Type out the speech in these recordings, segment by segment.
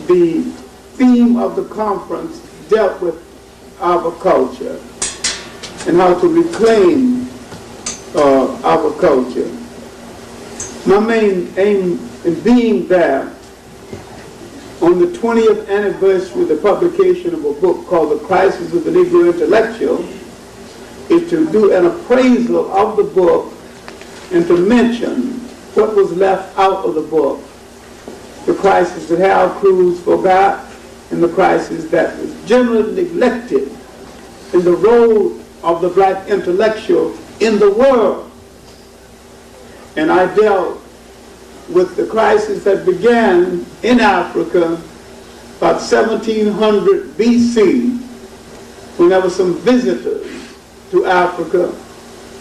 the theme of the conference dealt with our culture and how to reclaim our culture. My main aim in being there on the 20th anniversary of the publication of a book called The Crisis of the Negro Intellectual is to do an appraisal of the book and to mention what was left out of the book, the crisis that Harold Cruz forgot and the crisis that was generally neglected in the role of the black intellectual in the world. And I dealt with the crisis that began in Africa about 1700 BC, when there were some visitors to Africa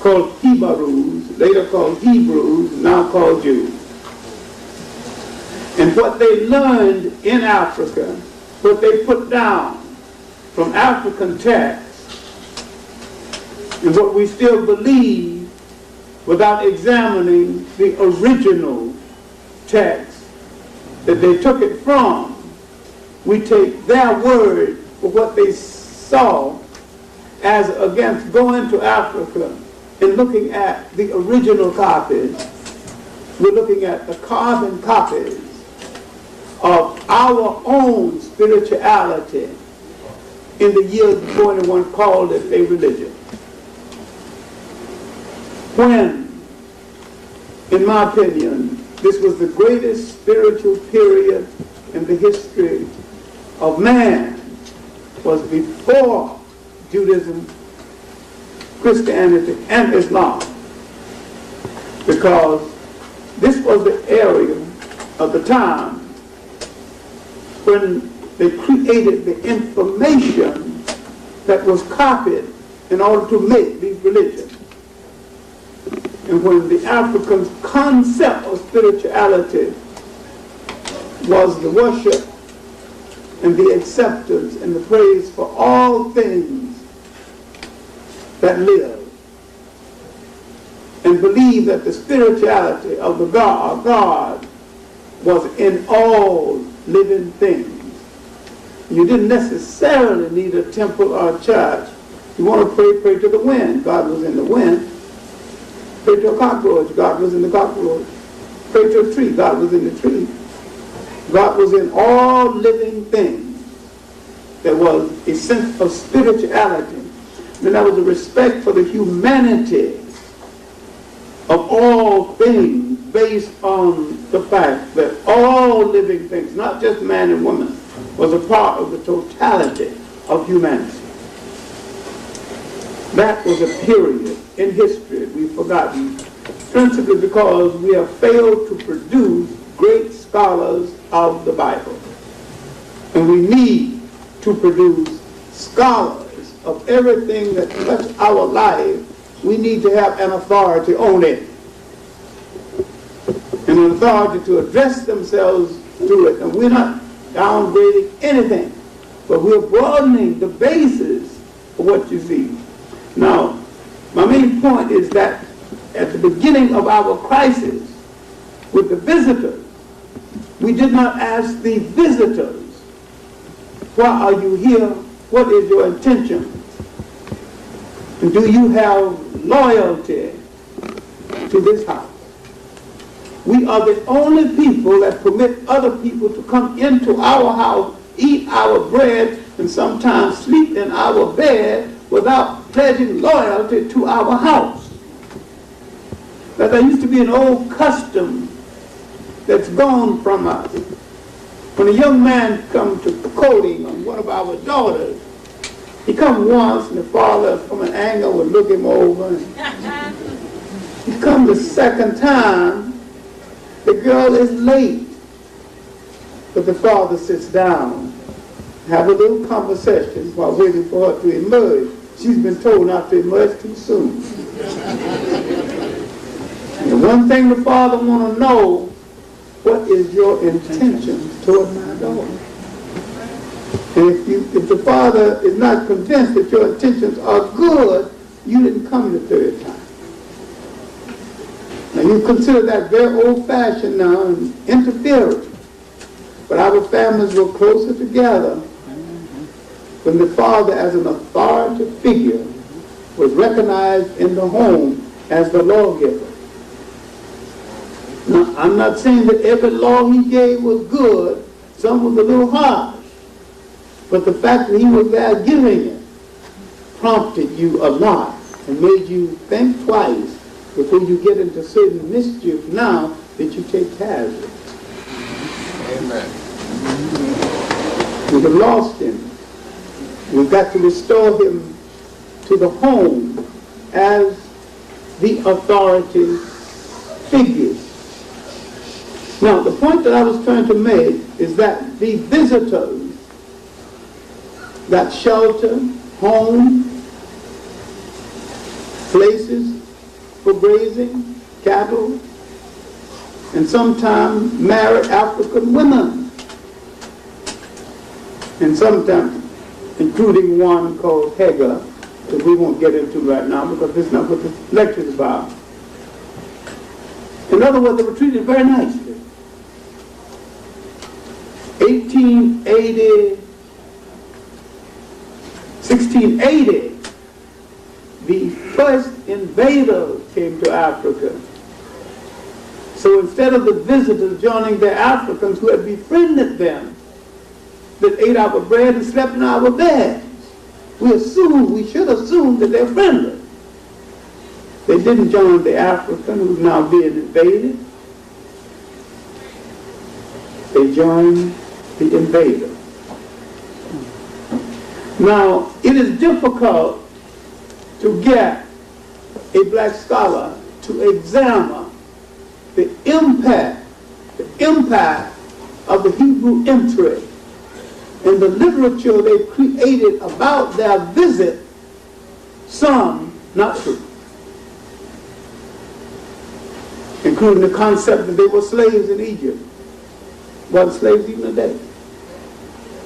called Hebrews, later called Hebrews, now called Jews. And what they learned in Africa, what they put down from African texts, and what we still believe without examining the original text that they took it from, we take their word for what they saw as against going to Africa and looking at the original copies. We're looking at the carbon copies of our own spirituality in the years before anyone called it a religion. When, in my opinion, this was the greatest spiritual period in the history of man, was before Judaism, Christianity, and Islam. Because this was the area of the time when they created the information that was copied in order to make these religions. And when the African concept of spirituality was the worship and the acceptance and the praise for all things that live, and believe that the spirituality of the God was in all living things. You didn't necessarily need a temple or a church. You want to pray, pray to the wind. God was in the wind. Pray to a cockroach, God was in the cockroach. Pray to a tree, God was in the tree. God was in all living things. There was a sense of spirituality. Then there was a respect for the humanity of all things based on the fact that all living things, not just man and woman, was a part of the totality of humanity. That was a period in history we've forgotten, principally because we have failed to produce great scholars of the Bible. And we need to produce scholars of everything that touches our life. We need to have an authority on it, and an authority to address themselves to it. And we're not downgrading anything, but we're broadening the basis of what you see. Now, my main point is that at the beginning of our crisis with the visitors, we did not ask the visitors, why are you here? What is your intention? And do you have loyalty to this house? We are the only people that permit other people to come into our house, eat our bread, and sometimes sleep in our bed without pledging loyalty to our house. That there used to be an old custom that's gone from us. When a young man comes to courting on one of our daughters, he comes once and the father from an angle would look him over. He comes the second time, the girl is late, but the father sits down, have a little conversation while waiting for her to emerge. She's been told not to emerge too soon. And the one thing the father wants to know, what is your intention toward my daughter? And if the father is not convinced that your intentions are good, you didn't come the third time. Now you consider that very old-fashioned now and interfering. But our families were closer together when the father, as an authority figure, was recognized in the home as the lawgiver. Now, I'm not saying that every law he gave was good. Some was a little harsh. But the fact that he was there giving it prompted you a lot and made you think twice before you get into certain mischief now that you take hazard. Amen. We have lost him. We've got to restore him to the home as the authority figure. Now, the point that I was trying to make is that the visitors got shelter, home, places for grazing, cattle, and sometimes married African women. And sometimes, including one called Hagar, that we won't get into right now because this is not what the lecture is about. In other words, they were treated very nicely. 1680, the first invaders came to Africa. So instead of the visitors joining the Africans who had befriended them, that ate our bread and slept in our beds, we should assume that they're friendly. They didn't join the African who's now being invaded. They joined the invader. Now, it is difficult to get a black scholar to examine the impact of the Hebrew entry and the literature they created about their visit, some not true, including the concept that they were slaves in Egypt. Wasn't slaves even today.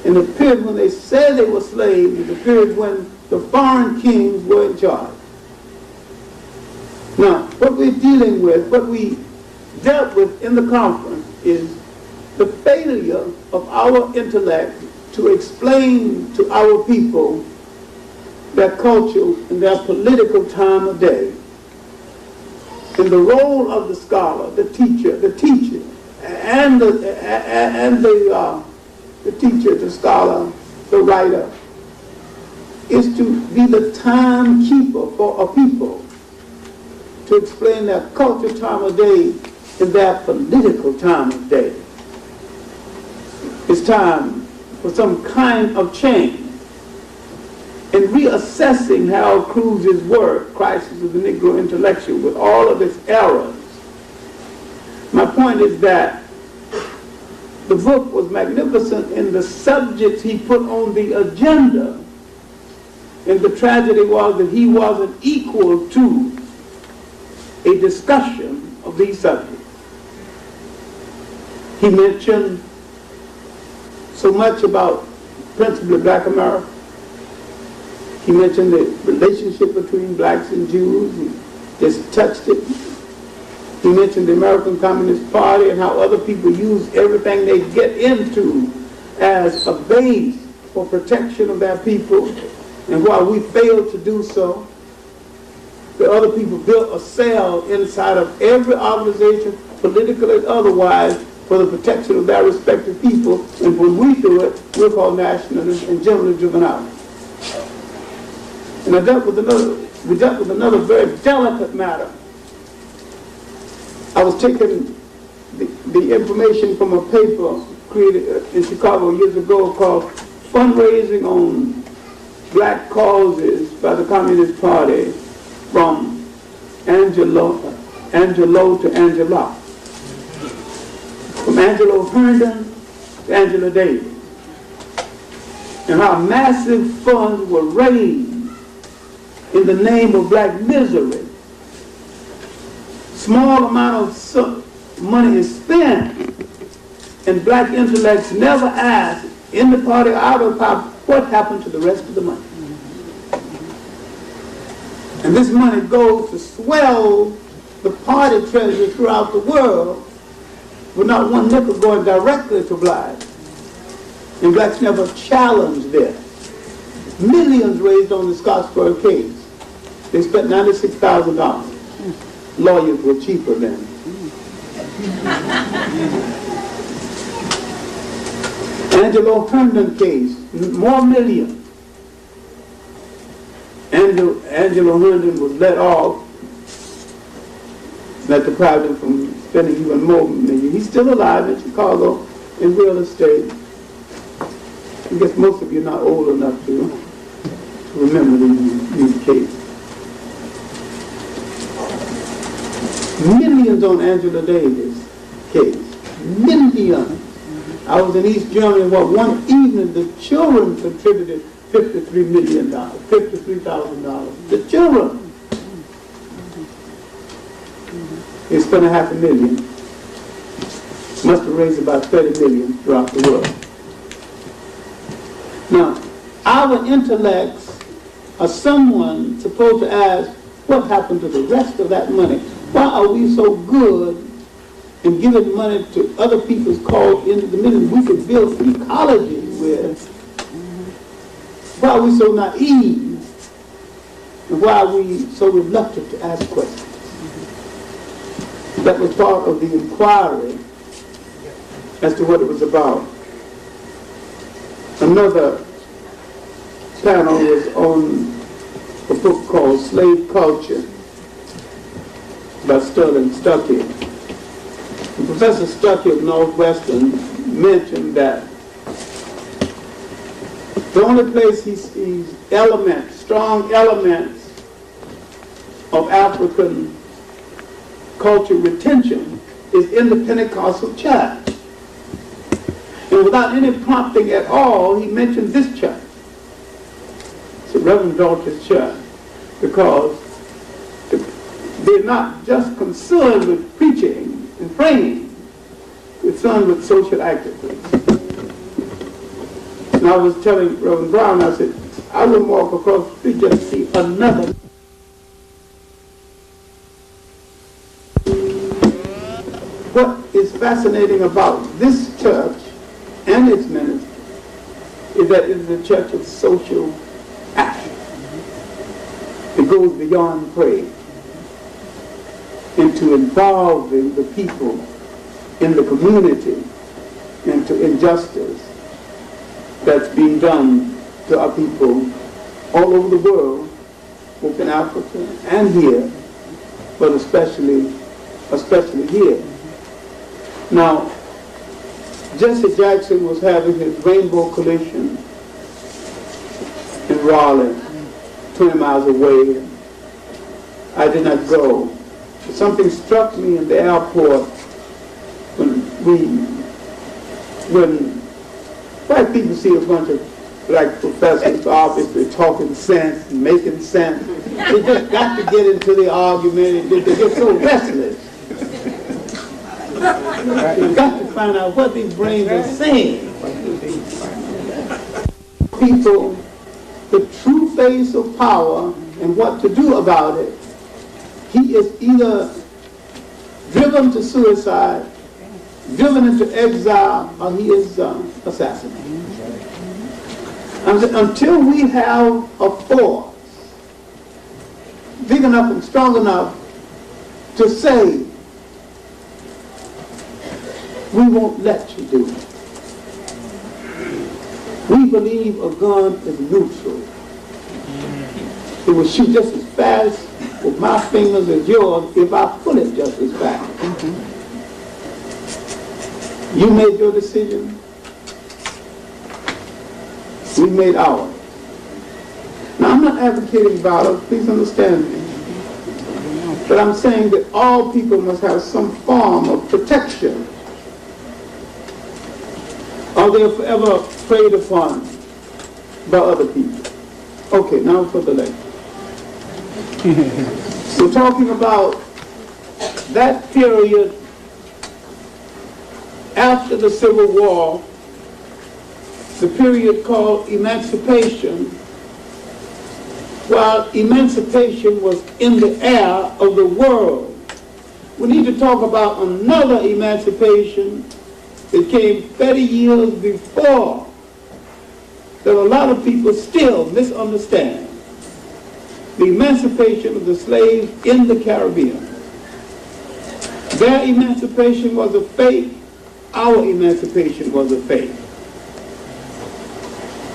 And the period when they said they were slaves is the period when the foreign kings were in charge. Now, what we're dealing with, what we dealt with in the conference is the failure of our intellect to explain to our people their culture and their political time of day. And the role of the scholar, the teacher, and the teacher, the scholar, the writer, is to be the timekeeper for a people, to explain their culture time of day and their political time of day. It's time for some kind of change. In reassessing Harold Cruz's work, Crisis of the Negro Intellectual, with all of its errors, my point is that the book was magnificent in the subjects he put on the agenda, and the tragedy was that he wasn't equal to a discussion of these subjects. He mentioned so much about principally Black America. He mentioned the relationship between blacks and Jews. He just touched it. He mentioned the American Communist Party and how other people use everything they get into as a base for protection of their people. And while we failed to do so, the other people built a cell inside of every organization, political and otherwise, for the protection of their respective people. And when we do it, we're called nationalists and generally driven out. And we dealt with another very delicate matter. I was taking the information from a paper created in Chicago years ago called Fundraising on Black Causes by the Communist Party, from Angelo to Angela. From Angelo Herndon to Angela Davis. And how massive funds were raised in the name of black misery. Small amount of money is spent, and black intellects never ask, in the party or out of the party, what happened to the rest of the money. And this money goes to swell the party treasury throughout the world, with not one nickel going directly to blacks. And blacks never challenged this. Millions raised on the Scottsboro case. They spent $96,000. Lawyers were cheaper then. Angelo Herndon case, more millions. Angelo Herndon was let off. That deprived him from spending even more million. He's still alive in Chicago in real estate. I guess most of you are not old enough to remember these cases. Millions on Angela Davis case. Millions. I was in East Germany, one evening the children contributed $53 million, $53,000. The children. They spent $500,000. Must have raised about 30 million throughout the world. Now, our intellects are someone supposed to ask, what happened to the rest of that money? Why are we so good in giving money to other people's cause into the millions we could build free colleges with? Why are we so naive? And why are we so reluctant to ask questions? That was part of the inquiry as to what it was about. Another panel was on a book called Slave Culture by Sterling Stuckey. And Professor Stuckey of Northwestern mentioned that the only place he sees strong elements of African culture retention is in the Pentecostal church. And without any prompting at all, he mentioned this church. It's a Reverend Dalton's church, because they're not just concerned with preaching and praying, concerned with social activism. And I was telling Reverend Brown, I said, I wouldn't walk across the street just to see another. What is fascinating about this church and its ministry is that it is a church of social action. It goes beyond prayer into involving the people in the community and to injustice that's being done to our people all over the world, both in Africa and here, but especially here. Now, Jesse Jackson was having his Rainbow Collision in Raleigh, 20 miles away. I did not go. But something struck me in the airport when white people see a bunch of black professors obviously talking sense and making sense. They just got to get into the argument and they get so restless. You've got to find out what these brains are saying. People, the true face of power and what to do about it, he is either driven to suicide, driven into exile, or he is assassinated. Until we have a force big enough and strong enough to say, we won't let you do it. We believe a gun is neutral. It will shoot just as fast with my fingers as yours if I pull it just as fast. You made your decision. We made ours. Now, I'm not advocating violence, please understand me. But I'm saying that all people must have some form of protection, or they're forever preyed upon by other people. Okay, now for the lecture. We're talking about that period after the Civil War, the period called Emancipation. While emancipation was in the air of the world, we need to talk about another emancipation that came 30 years before that a lot of people still misunderstand the emancipation of the slaves in the Caribbean. Their emancipation was a fake. Our emancipation was a fake.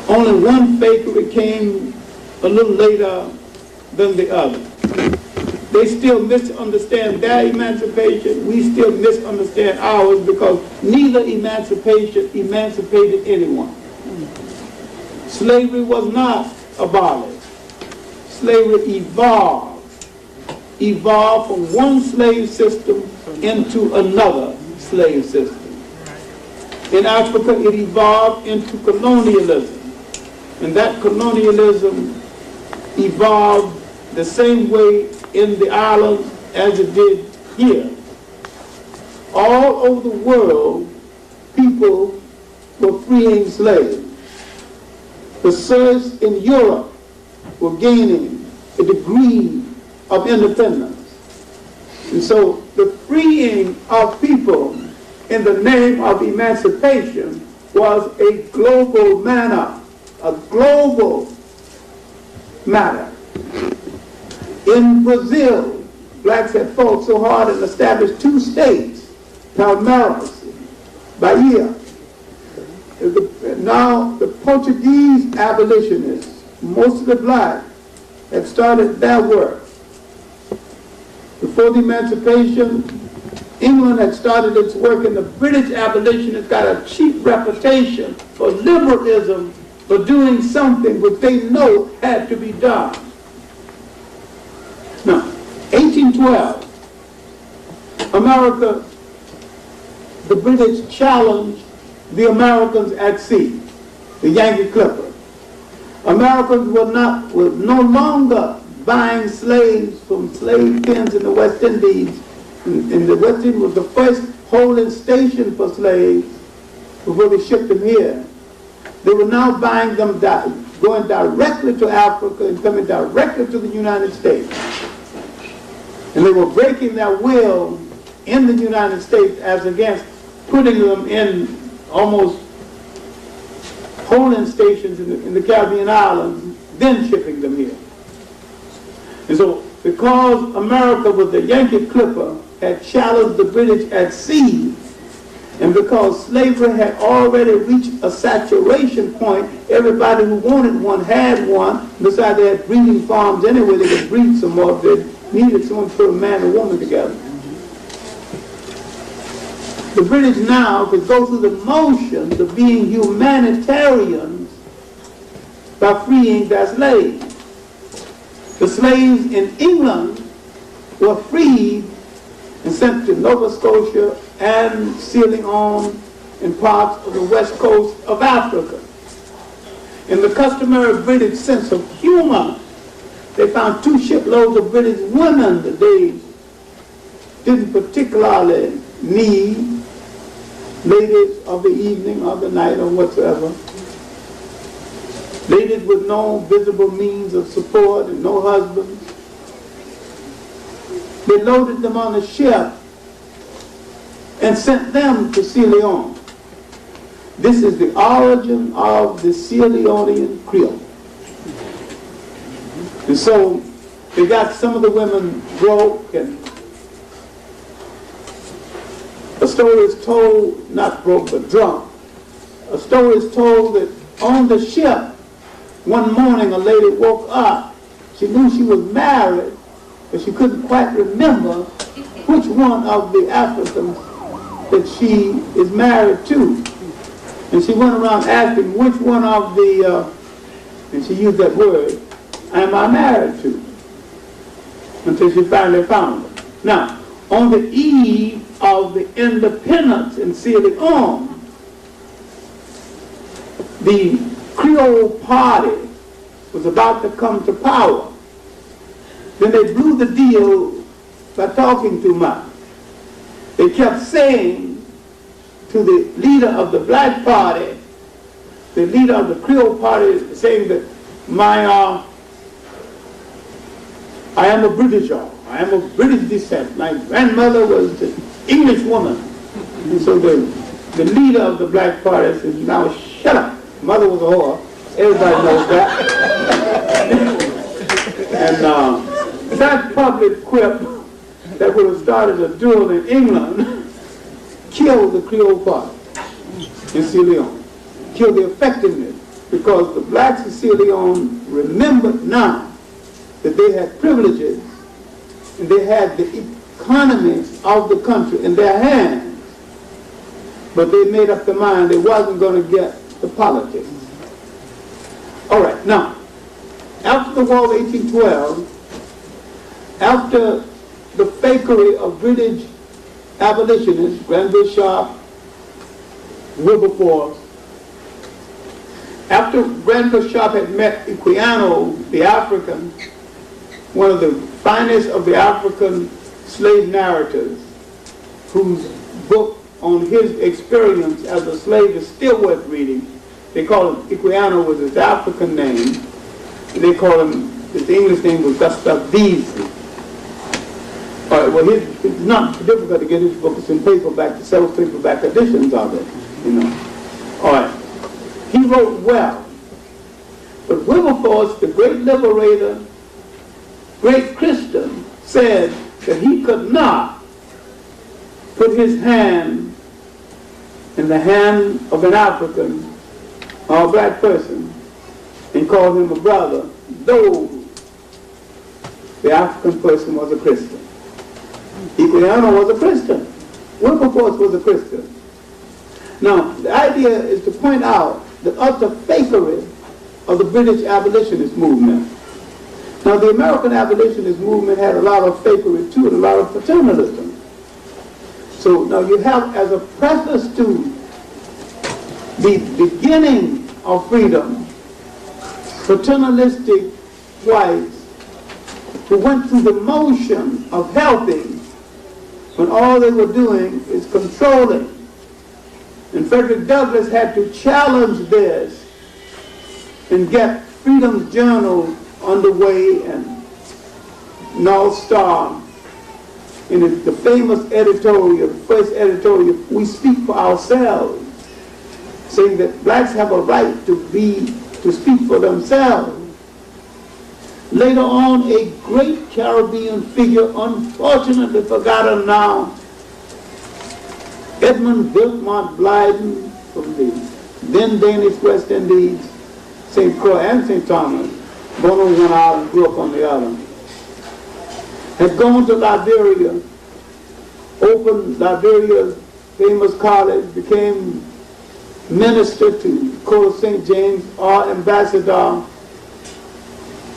Only one fakery came a little later than the other. They still misunderstand their emancipation. We still misunderstand ours because neither emancipation emancipated anyone. Slavery was not abolished. Slavery evolved from one slave system into another slave system. In Africa, it evolved into colonialism. And that colonialism evolved the same way in the islands as it did here. All over the world, people were freeing slaves. The serfs in Europe were gaining a degree of independence. And so the freeing of people in the name of emancipation was a global matter, a global matter. In Brazil, blacks had fought so hard and established two states, Palmeiras, Bahia. Now the Portuguese abolitionists, mostly black, had started their work. Before the emancipation, England had started its work, and the British abolitionists got a cheap reputation for liberalism, for doing something which they know had to be done. Now, 1812, America, the British challenged the Americans at sea, the Yankee Clipper. Americans were no longer buying slaves from slave pens in the West Indies. And the West Indies was the first holding station for slaves before they shipped them here. They were now buying them, going directly to Africa and coming directly to the United States. And they were breaking their will in the United States as against putting them in almost holding stations in the Caribbean islands, then shipping them here. And so, because America with the Yankee Clipper had challenged the British at sea, and because slavery had already reached a saturation point, everybody who wanted one had one. Besides, they had breeding farms anyway, they could breed some more if they needed someone to put a man and woman together. The British now could go through the motions of being humanitarians by freeing their slaves. The slaves in England were freed and sent to Nova Scotia and Sierra Leone and parts of the west coast of Africa. In the customary British sense of humor, they found 2 shiploads of British women that they didn't particularly need, ladies of the evening or the night or whatsoever. Ladies with no visible means of support and no husbands. They loaded them on a ship and sent them to Sierra Leone. This is the origin of the Sierra Leonean Creole. And so they got some of the women broke, and a story is told, not broke but drunk, a story is told that on the ship one morning a lady woke up. She knew she was married, but she couldn't quite remember which one of the Africans that she is married to. And she went around asking which one of the, and she used that word, am I married to? Until she finally found it. Now, on the eve of the independence in Sierra Leone, the Creole party was about to come to power. Then they blew the deal by talking too much. They kept saying to the leader of the black party, the leader of the Creole party, saying that I am a Britisher. I am of British descent. My grandmother was an English woman. And so the leader of the black party says, now shut up. Mother was a whore. Everybody knows that. And that public quip that would have started a duel in England killed the Creole Party in Sierra Leone. Killed the effectiveness, because the blacks in Sierra Leone remembered now that they had privileges and they had the economy of the country in their hands, but they made up their mind they wasn't going to get the politics. All right, now, after the War of 1812, after the fakery of British abolitionists, Granville Sharp, Wilberforce, after Granville Sharp had met Equiano, the African, one of the finest of the African slave narrators, whose book on his experience as a slave is still worth reading. They call him, Equiano was his African name. They call him, his English name was Gustav Beasley. Well, it's not difficult to get his book. It's in paperback, several paperback editions of it, you know. All right. He wrote well. But Wilberforce, the great liberator, great Christian, said that he could not put his hand in the hand of an African or a black person and call him a brother, though the African person was a Christian. Equiano was a Christian. Wilberforce was a Christian. Now, the idea is to point out the utter fakery of the British abolitionist movement. Now, the American abolitionist movement had a lot of fakery too, and a lot of paternalism. So now you have, as a preface to the beginning of freedom, paternalistic whites who went through the motion of helping when all they were doing is controlling. And Frederick Douglass had to challenge this and get Freedom's Journal underway and North Star in the famous editorial, the first editorial, We Speak for Ourselves, saying that blacks have a right to speak for themselves. Later on, a great Caribbean figure, unfortunately forgotten now, Edmund Wilmot Blyden from the then Danish West Indies, St. Croix and St. Thomas, born on one island, grew up on the other, had gone to Liberia, opened Liberia's famous college, became minister to Court of St. James, our ambassador,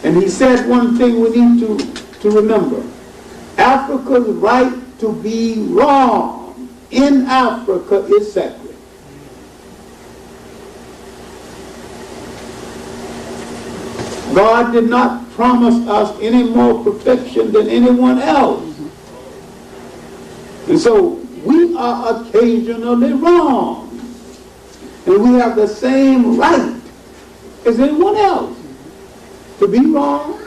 and he said one thing we need to remember. Africa's right to be wrong in Africa is sacred. God did not promise us any more perfection than anyone else. And so we are occasionally wrong. And we have the same right as anyone else to be wrong,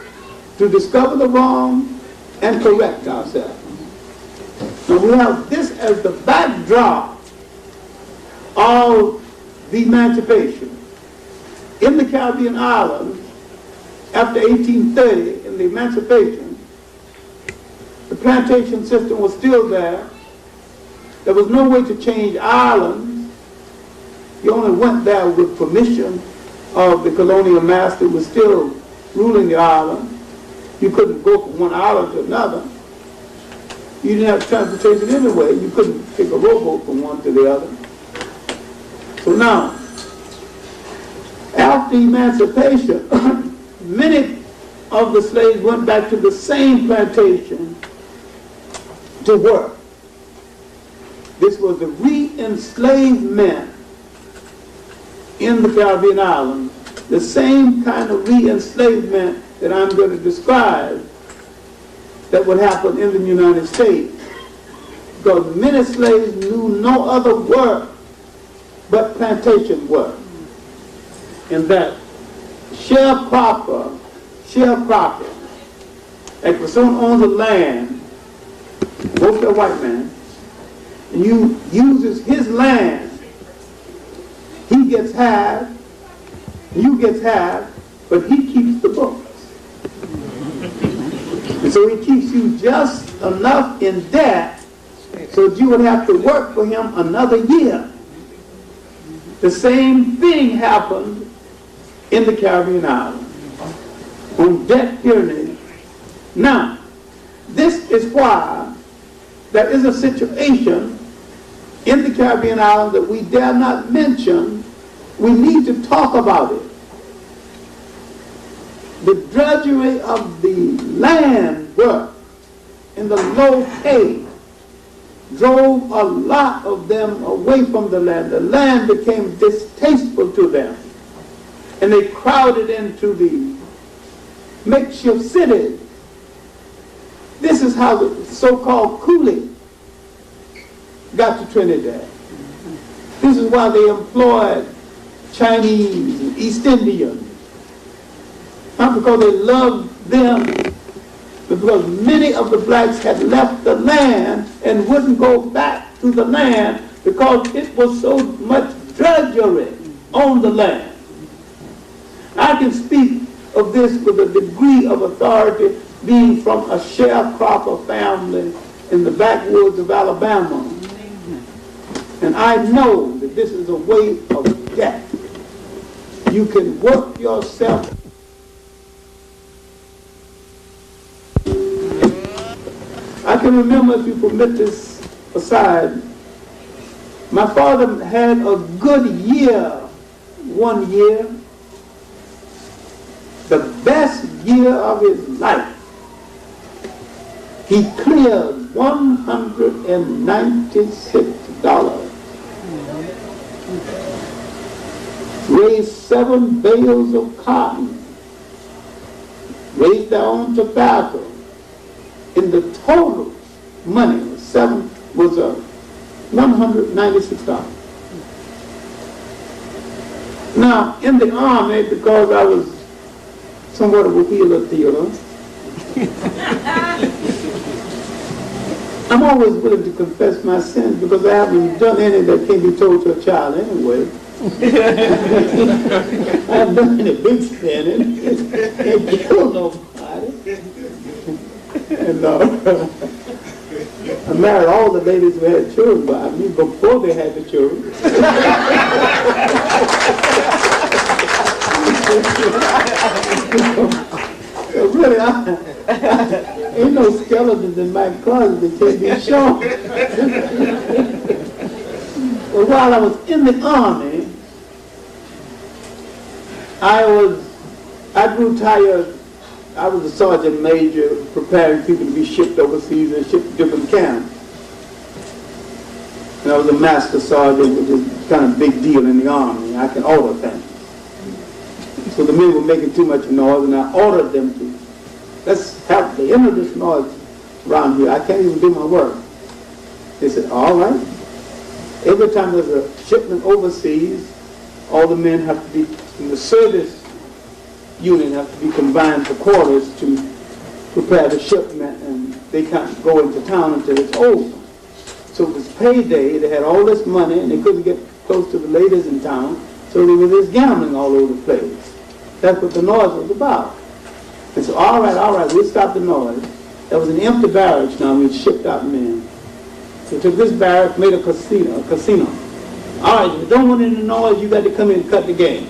to discover the wrong, and correct ourselves. Now we have this as the backdrop of the Emancipation. In the Caribbean islands, after 1830, in the Emancipation, the plantation system was still there. There was no way to change islands. You only went there with permission of the colonial master who was still ruling the island. You couldn't go from one island to another. You didn't have transportation anyway. You couldn't take a rowboat from one to the other. So now, after emancipation, many of the slaves went back to the same plantation to work. This was the re-enslavement in the Caribbean islands, the same kind of re-enslavement that I'm going to describe that would happen in the United States. Because many slaves knew no other work but plantation work. And that sharecropper, like when someone owns a land, mostly a white man, and uses his land, he gets half, You get half, but he keeps the books. And so he keeps you just enough in debt so that you would have to work for him another year. The same thing happened in the Caribbean islands on debt tyranny. Now, this is why there is a situation in the Caribbean islands that we dare not mention. We need to talk about it. The drudgery of the land work and the low pay drove a lot of them away from the land. The land became distasteful to them. And they crowded into the makeshift cities. This is how the so-called coolie got to Trinidad. This is why they employed Chinese and East Indians. Not because they loved them, but because many of the blacks had left the land and wouldn't go back to the land because it was so much drudgery on the land. I can speak of this with a degree of authority, being from a sharecropper family in the backwoods of Alabama. And I know that this is a way of death. You can work yourself. I can remember, if you permit this aside, my father had a good year one year, the best year of his life. He cleared $196. Raised 7 bales of cotton, raised their own tobacco. In the total money was $196. Now, in the army, because I was somewhat of a wheeler dealer, I'm always willing to confess my sins because I haven't done any that can't be told to a child anyway. I've done any big spending and killed nobody. And I married all the ladies who had children by me before they had the children. So really, ain't no skeletons in my closet that can't be shown. Well, while I was in the army, I grew tired. I was a sergeant major preparing people to be shipped overseas and shipped to different camps. And I was a master sergeant, which is kind of a big deal in the army. I can order things. So the men were making too much noise, and I ordered them to, let's have the end of this noise around here. I can't even do my work. They said, all right. Every time there's a shipment overseas, all the men have to be in the service unit, have to be combined for quarters to prepare the shipment, and they can't go into town until it's over. So it was payday. They had all this money, and they couldn't get close to the ladies in town, so they were just gambling all over the place. That's what the noise was about. And so, all right, we'll stop the noise. There was an empty barracks now. We shipped out men. So we took this barrack, made a casino. All right, if you don't want any noise, you got to come in and cut the game.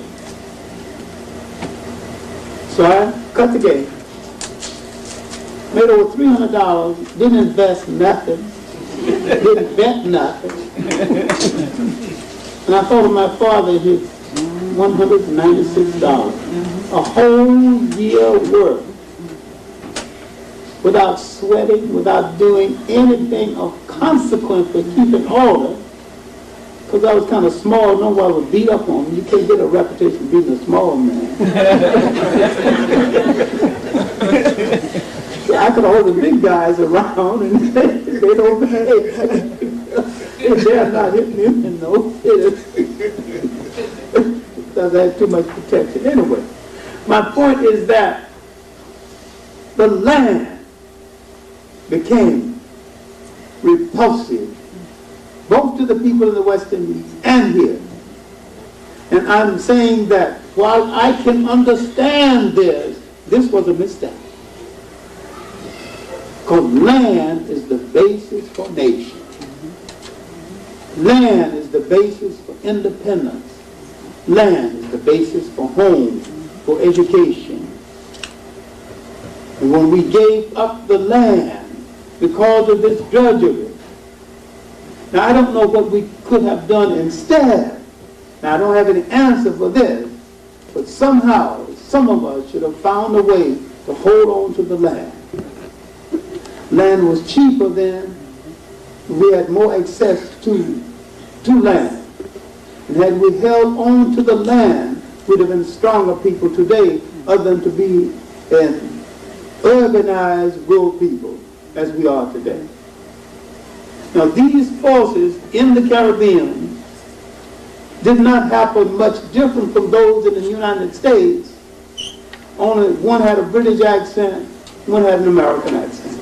So I cut the game. Made over $300. Didn't invest nothing. Didn't bet nothing. And I thought of my father, his $196. A whole year work. Without sweating, without doing anything of consequence for keeping order. Because I was kind of small, nobody would beat up on me. You can't get a reputation beating a small man. So I could hold the big guys around and they don't behave. They're not hitting him in no hitters. Because I had too much protection. Anyway, my point is that the land became repulsive, both to the people in the West Indies and here. And I'm saying that while I can understand this was a mistake. Because land is the basis for nation. Land is the basis for independence. Land is the basis for home, for education. And when we gave up the land because of this drudgery, now I don't know what we could have done instead. Now I don't have any answer for this, but somehow some of us should have found a way to hold on to the land. Land was cheaper then. We had more access to land. And had we held on to the land, we'd have been stronger people today, other than to be an urbanized rural people as we are today. Now these forces in the Caribbean did not happen much different from those in the United States. Only one had a British accent, one had an American accent.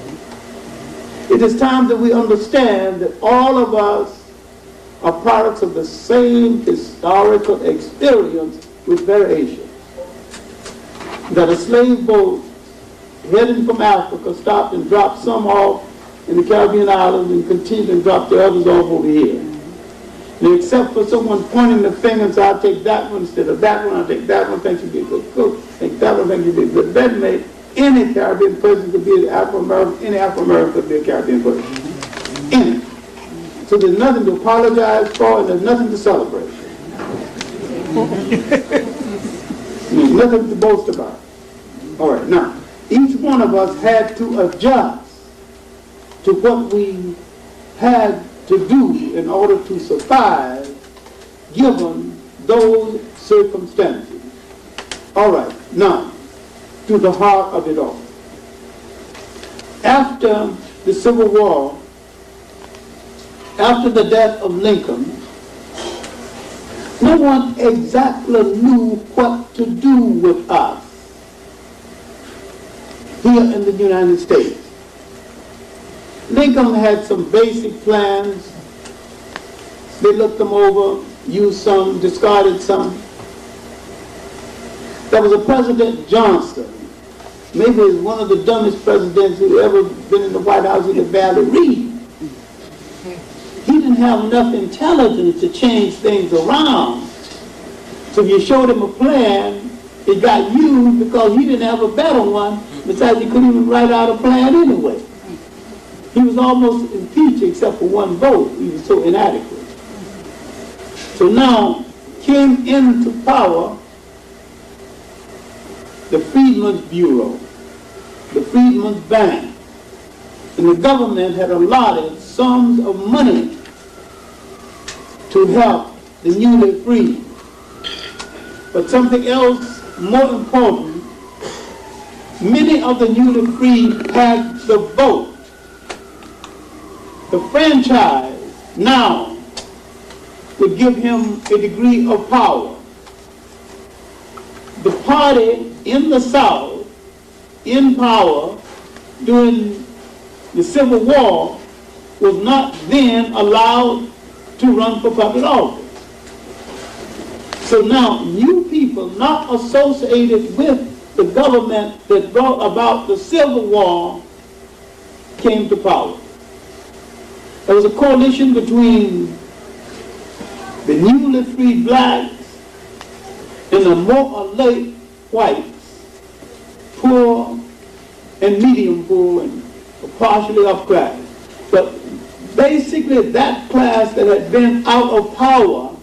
It is time that we understand that all of us are products of the same historical experience with variations. That a slave boat heading from Africa stopped and dropped some off in the Caribbean islands and continued and dropped the others off over here. And except for someone pointing the finger and saying, I'll take that one instead of that one, I'll take that one, thinks you'd be a good cook, take that one, thinks you'd be a good bedmate. Any Caribbean person could be an Afro-American, any Afro-American could be a Caribbean person. Any. So there's nothing to apologize for and there's nothing to celebrate. There's nothing to boast about. All right, now, each one of us had to adjust to what we had to do in order to survive given those circumstances. All right, now, to the heart of it all. After the Civil War, after the death of Lincoln, no one exactly knew what to do with us here in the United States. Lincoln had some basic plans. They looked them over, used some, discarded some. There was a President Johnson. Maybe he's one of the dumbest presidents who ever been in the White House. He could barely read. He didn't have enough intelligence to change things around. So if you showed him a plan, it got used because he didn't have a better one. Besides, he couldn't even write out a plan anyway. He was almost impeached except for one vote. He was so inadequate. So now came into power the Freedmen's Bureau, the Freedmen's Bank, and the government had allotted sums of money to help the newly freed. But something else more important, many of the newly freed had the vote. The franchise now would give him a degree of power. The party in the South, in power during the Civil War, was not then allowed to run for public office. So now new people not associated with the government that brought about the Civil War came to power. There was a coalition between the newly freed blacks and the more elite whites, poor and medium poor and partially up class. But basically that class that had been out of power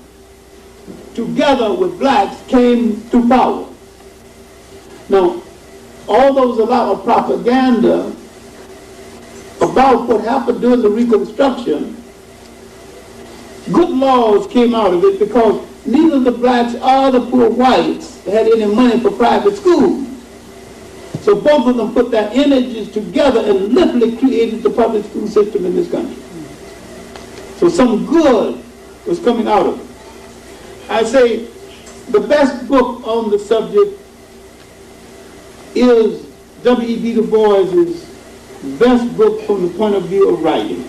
together with blacks came to power. Now, although there's a lot of propaganda about what happened during the Reconstruction, good laws came out of it because neither the blacks or the poor whites had any money for private schools. So both of them put their energies together and literally created the public school system in this country. So some good was coming out of it. I say the best book on the subject is W.E.B. Du Bois's best book from the point of view of writing.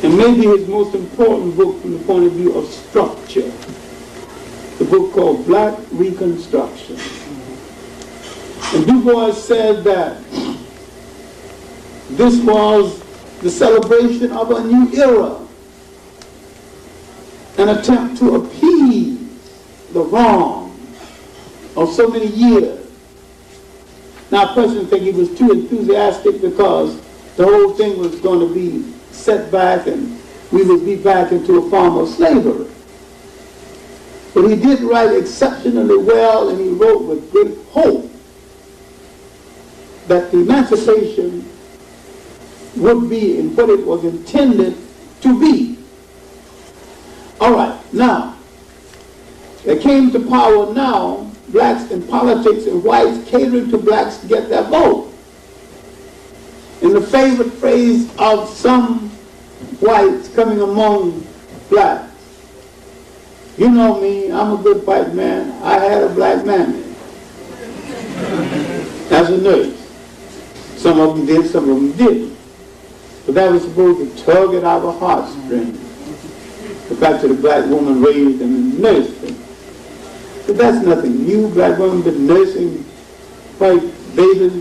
and maybe his most important book from the point of view of structure, the book called Black Reconstruction. And Du Bois said that this was the celebration of a new era, an attempt to appease the wrong of so many years. Now, I personally think he was too enthusiastic because the whole thing was going to be set back and we would be back into a form of slavery. But he did write exceptionally well, and he wrote with great hope that the emancipation would be in what it was intended to be. All right, now, they came to power now, blacks in politics and whites catering to blacks to get their vote. In the favorite phrase of some whites coming among blacks, you know me, I'm a good white man, I had a black mammy as a nurse. Some of them did, some of them didn't. But that was supposed to tug at our heartstrings. The fact that the black woman raised them and nursed them. But that's nothing new. Black women have been nursing white babies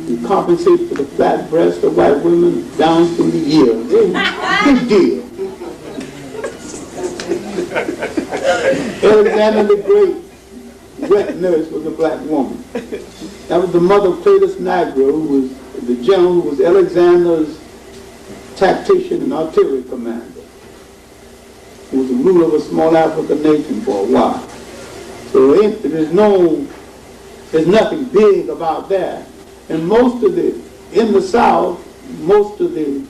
to compensate for the flat breast of white women down through the years. Big deal. Alexander the Great wet nurse was a black woman. That was the mother of Cletus Niagara, who was the general who was Alexander's tactician and artillery commander. He was the ruler of a small African nation for a while. So there's nothing big about that. And in the South, most of the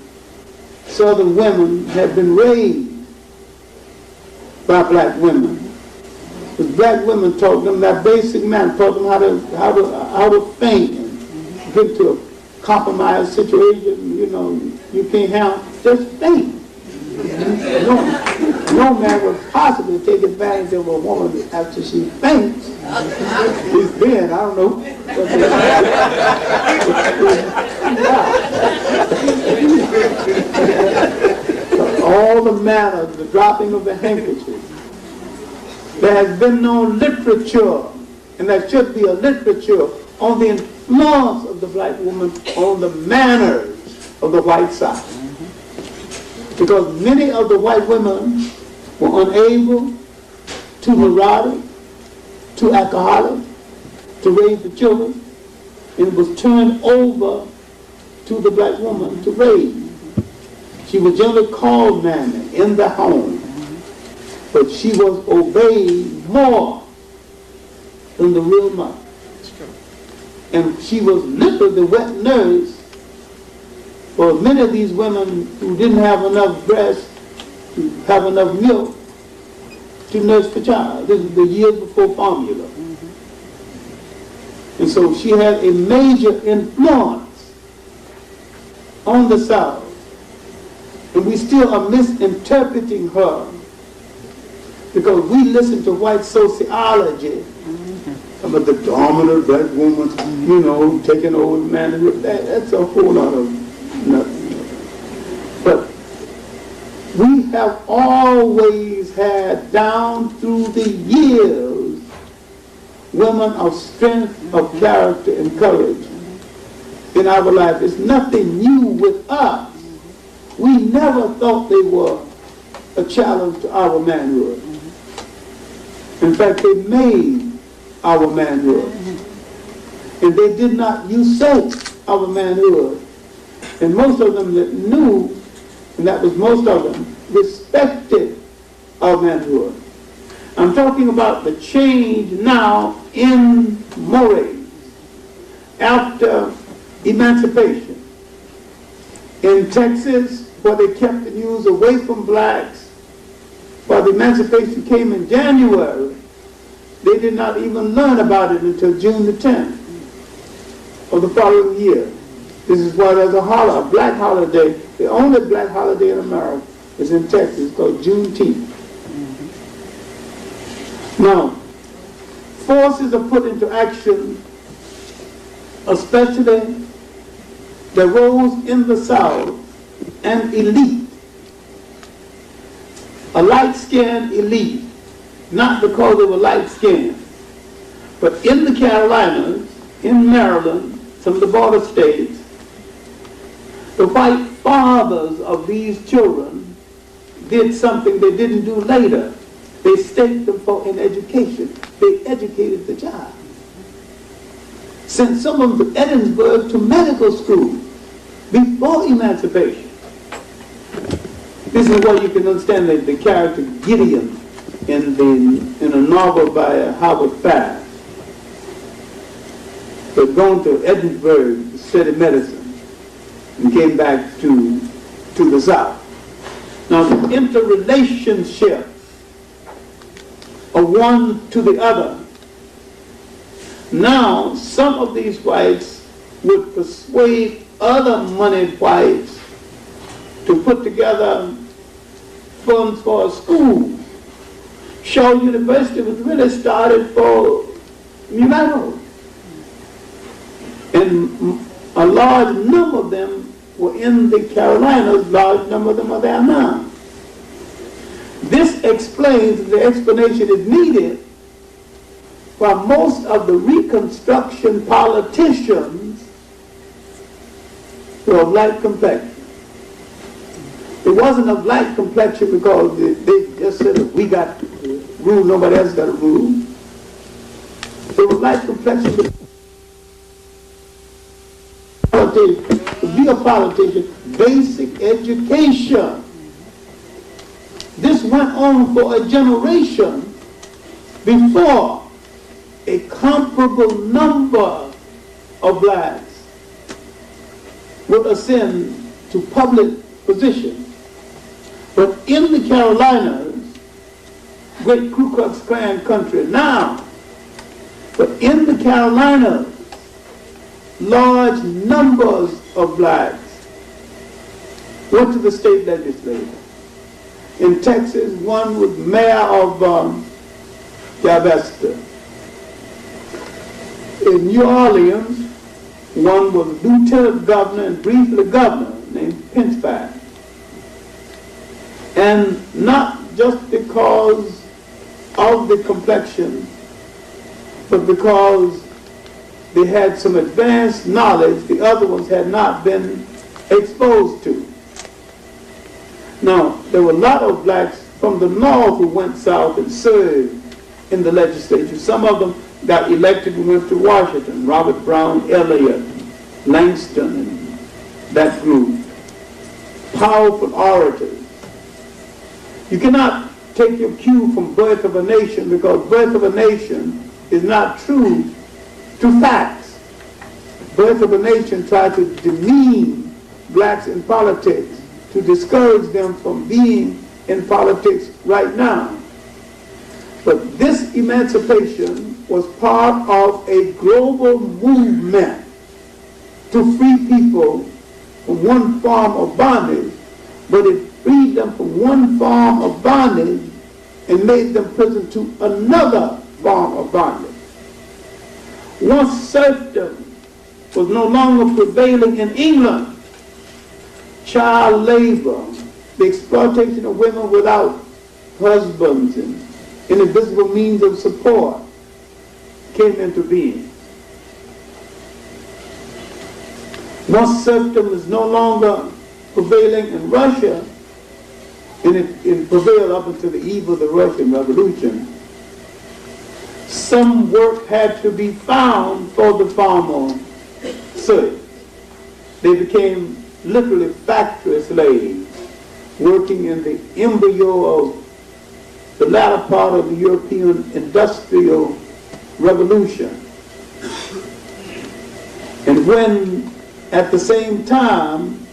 Southern women had been raised by black women. Because black women taught them that basic man, taught them how to think and get to a compromised situation. You know, you can't have, just think. No man would possibly take advantage of a woman after she faints. He's been, I don't know. All the manners, the dropping of the handkerchief. There has been no literature, and there should be a literature on the influence of the black woman on the manners of the white side. Because many of the white women were unable, too neurotic, too alcoholic to raise the children, and it was turned over to the black woman to raise. She was generally called mammy in the home, but she was obeyed more than the real mother. And she was literally the wet nurse for many of these women who didn't have enough breast to have enough milk to nurse the child. This is the years before formula. And so she had a major influence on the South. And we still are misinterpreting her because we listen to white sociology about the dominant black woman, you know, taking over the man. That's a whole lot of nothing. But we have always had, down through the years, women of strength, of character, and courage in our life. It's nothing new with us. We never thought they were a challenge to our manhood. In fact, they made our manhood. And they did not usurp our manhood. And most of them that knew, and that was most of them, respected our manhood. I'm talking about the change now in mores after emancipation. In Texas, where they kept the news away from blacks, while the emancipation came in January, they did not even learn about it until June the 10th of the following year. This is why there's a black holiday. The only black holiday in America is in Texas, called Juneteenth. Now, forces are put into action, especially that rose in the South, an elite a light-skinned elite, not because they were light-skinned, but in the Carolinas, in Maryland, some of the border states, the white fathers of these children did something they didn't do later. They staked them for an education. They educated the child. Sent some of them to Edinburgh to medical school before emancipation. This is where you can understand the character Gideon in a novel by Howard Fast. They'd gone to Edinburgh to study medicine and came back to the South. Now the interrelationship of one to the other. Now some of these whites would persuade other moneyed whites to put together funds for a school. Shaw University was really started for mulattoes. And a large number of them were in the Carolinas, large number of them are there now. This explains, the explanation is needed, why most of the Reconstruction politicians were of light complexion. It wasn't of light complexion because they just said, we got rule, nobody else got a rule. It was light complexion. To be a politician, basic education. This went on for a generation before a comparable number of blacks would ascend to public positions. But in the Carolinas, great Ku Klux Klan country now, but in the Carolinas, large numbers of blacks went to the state legislature. In Texas, one was mayor of Galveston. In New Orleans, one was lieutenant governor and briefly governor named Pinchback. And not just because of the complexion, but because they had some advanced knowledge the other ones had not been exposed to. Now, there were a lot of blacks from the north who went south and served in the legislature. Some of them got elected and went to Washington. Robert Brown Elliott, Langston, and that group. Powerful orators. You cannot take your cue from Birth of a Nation, because Birth of a Nation is not true to facts. Birth of a Nation tried to demean blacks in politics, to discourage them from being in politics right now. But this emancipation was part of a global movement to free people from one form of bondage, but it freed them from one form of bondage and made them prison to another form of bondage. Once serfdom was no longer prevailing in England, child labor, the exploitation of women without husbands and invisible means of support came into being. Once serfdom is no longer prevailing in Russia, and it prevailed up until the eve of the Russian Revolution, some work had to be found for the former serfs. They became literally factory slaves, working in the embryo of the latter part of the European industrial revolution. And when, at the same time,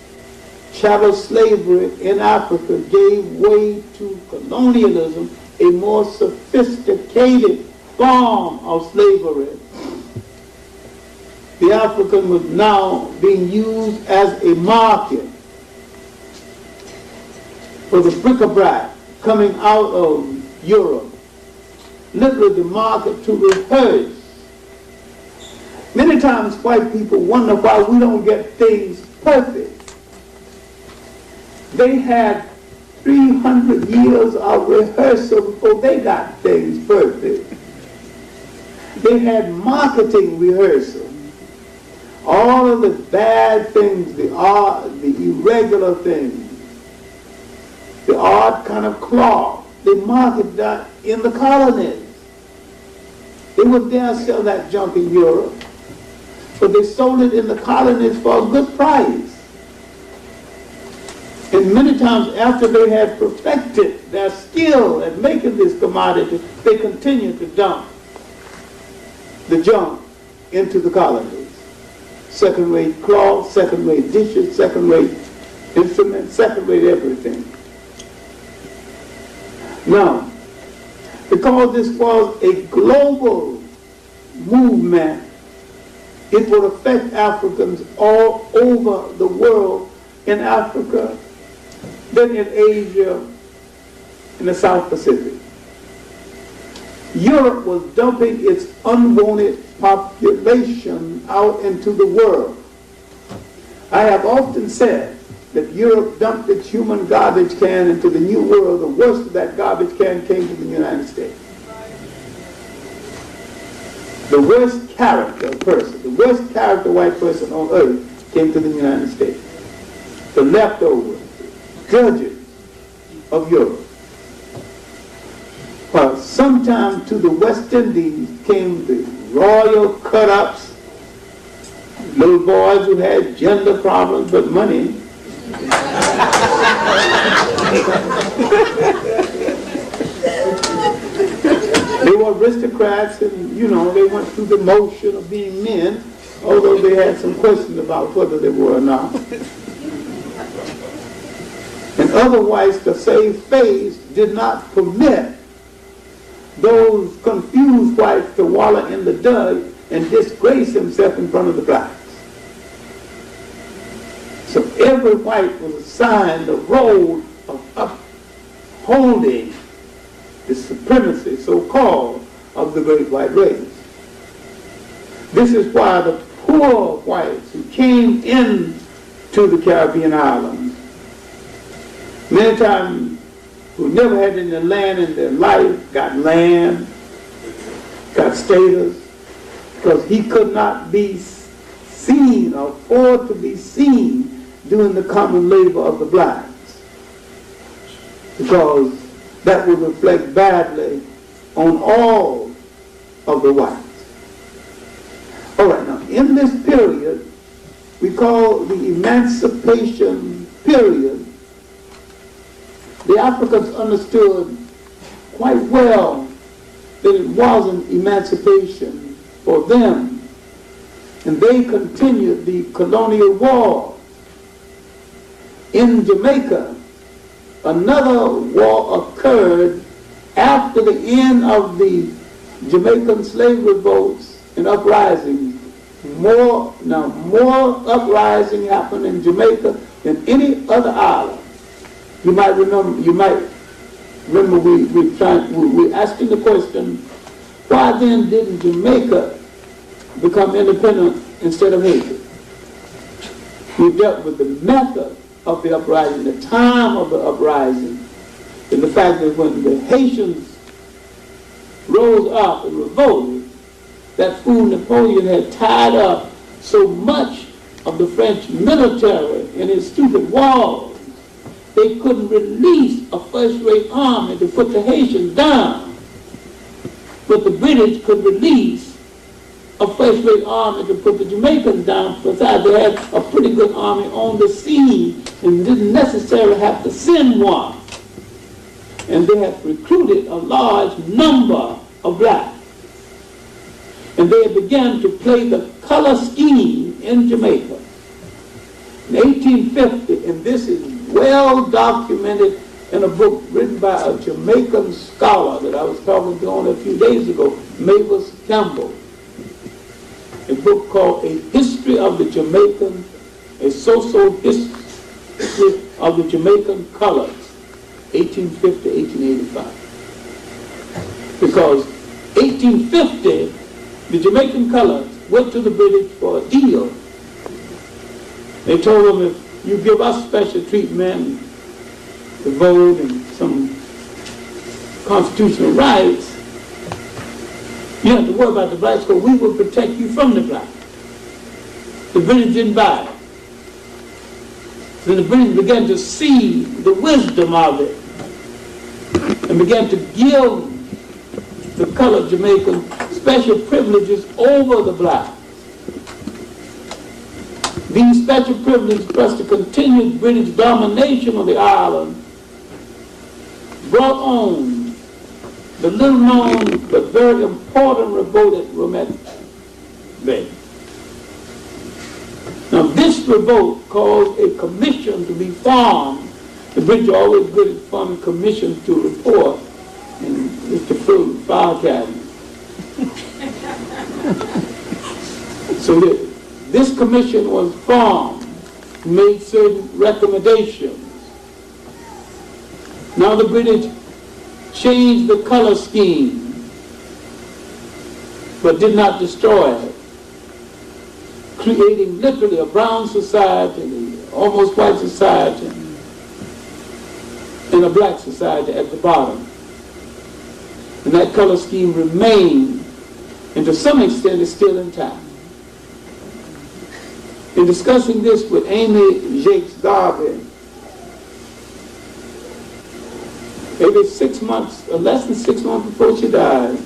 chattel slavery in Africa gave way to colonialism, a more sophisticated form of slavery, the African was now being used as a market for the bric-a-brac coming out of Europe, literally the market to rehearse. Many times white people wonder why we don't get things perfect. They had 300 years of rehearsal before they got things perfect. They had marketing rehearsal. All of the bad things, the irregular things, the odd kind of cloth, they marketed that in the colonies. They wouldn't dare sell that junk in Europe, but they sold it in the colonies for a good price. And many times after they had perfected their skill at making this commodity, they continued to dump the junk into the colonies. Second-rate cloth, second-rate dishes, second-rate instruments, second-rate everything. Now, because this was a global movement, it would affect Africans all over the world, in Africa, then in Asia, in the South Pacific. Europe was dumping its unwanted population out into the world. I have often said that Europe dumped its human garbage can into the New World. The worst of that garbage can came to the United States. The worst character person, the worst character white person on earth came to the United States. The leftovers, judges of Europe. While sometime to the West Indies came the royal cut-ups, little boys who had gender problems but money. They were aristocrats, and they went through the motion of being men, although they had some questions about whether they were or not. And other whites, to save face, did not permit those confused whites to wallow in the dirt and disgrace himself in front of the blacks. So every white was assigned the role of upholding the supremacy, so-called, of the great white race. This is why the poor whites who came in to the Caribbean islands, many times who never had any land in their life, got land, got status, because he could not be seen or afford to be seen doing the common labor of the blacks, because that would reflect badly on all of the whites. All right, now, in this period, we call the Emancipation period, the Africans understood quite well that it wasn't emancipation for them. And they continued the colonial war. In Jamaica, another war occurred after the end of the Jamaican slave revolts and uprisings. More uprising happened in Jamaica than any other island. You might remember we asking the question, why then didn't Jamaica become independent instead of Haiti? We dealt with the method of the uprising, the time of the uprising, and the fact that when the Haitians rose up and revolted, that fool Napoleon had tied up so much of the French military in his stupid walls, they couldn't release a first-rate army to put the Haitians down. But the British could release a first-rate army to put the Jamaicans down. Besides, they had a pretty good army on the sea and didn't necessarily have to send one. And they had recruited a large number of blacks. And they began to play the color scheme in Jamaica. In 1850, and this is well documented in a book written by a Jamaican scholar that I was talking to on a few days ago, Mavis Campbell. A book called A History of the Jamaican, a social history of the Jamaican colors, 1850 to 1885. Because 1850, the Jamaican colors went to the British for a deal. They told them, if you give us special treatment, the vote and some constitutional rights, you have to worry about the blacks because we will protect you from the blacks. The British didn't buy it. Then the British began to see the wisdom of it and began to give the colored Jamaicans special privileges over the blacks. These special privileges, plus the continued British domination of the island, brought on the little known but very important revolt at Wilmette Bay. Now this revolt caused a commission to be formed. The British are always good at forming commissions to report, and it's the food, file cabinet. So this commission was formed, made certain recommendations. Now the British changed the color scheme, but did not destroy it, creating literally a brown society, almost white society, and a black society at the bottom. And that color scheme remained, and to some extent is still intact. In discussing this with Amy Jakes Garvey, maybe 6 months, or less than 6 months before she died,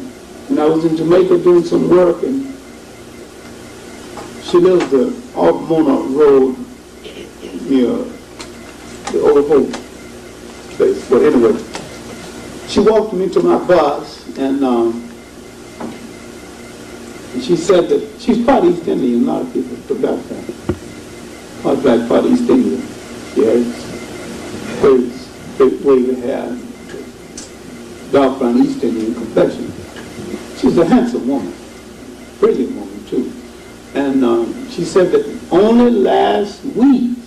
and I was in Jamaica doing some work, and she lives off Mona Road near the Old Hope place. But anyway, she walked me to my bus, and she said that she's part East Indian. A lot of people forgot that. Part black, part East Indian. Yeah, straight wavy hair, dark brown East Indian complexion. She's a handsome woman, brilliant woman too. And she said that only last week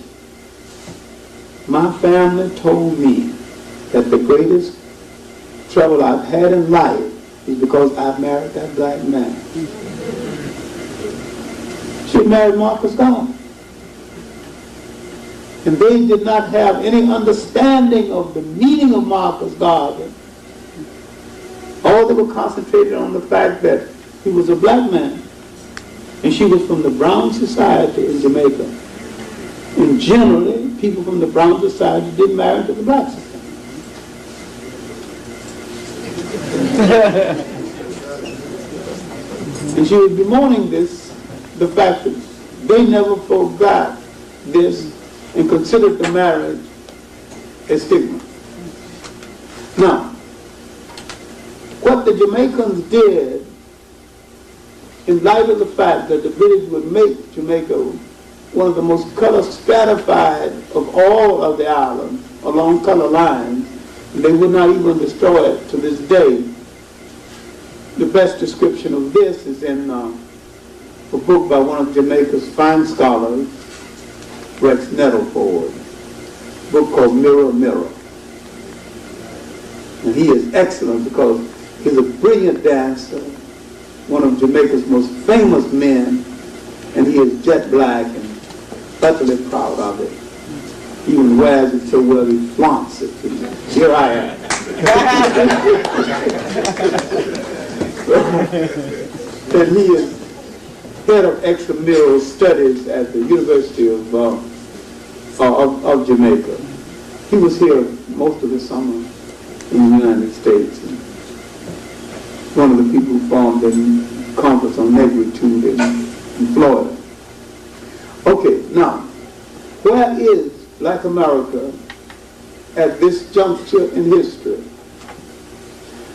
my family told me that the greatest trouble I've had in life is because I've married that black man. She married Marcus Garvey. And they did not have any understanding of the meaning of Marcus Garvey. All they were concentrated on the fact that he was a black man. And she was from the brown society in Jamaica. And generally, people from the brown society didn't marry into the black society. And she was bemoaning this, the fact that they never forgot this and considered the marriage a stigma. Now, what the Jamaicans did, in light of the fact that the British would make Jamaica one of the most color stratified of all of the islands along color lines, and they would not even destroy it to this day. The best description of this is in a book by one of Jamaica's fine scholars, Rex Nettleford, a book called Mirror, Mirror. And he is excellent because he's a brilliant dancer, one of Jamaica's most famous men, and he is jet black and utterly proud of it. He even wears it so well he flaunts it. Here I am. And he is head of extramural studies at the University of Jamaica. He was here most of the summer in the United States. And one of the people who formed the Conference on Negritude in Florida. Okay, now, where is Black America at this juncture in history?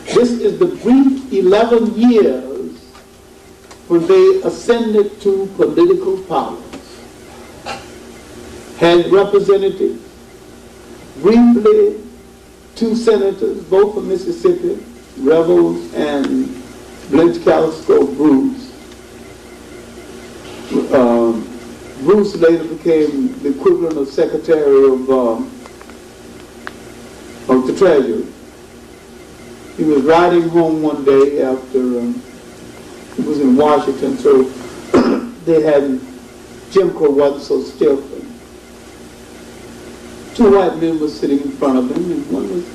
This is the brief 11 years when they ascended to political power. Had representatives, briefly 2 senators, both from Mississippi, Revels and Blanche Calisco Bruce. Bruce later became the equivalent of Secretary of the Treasury. He was riding home one day after he was in Washington, so they had Jim Crow wasn't so stiff. two white men were sitting in front of him, and one was,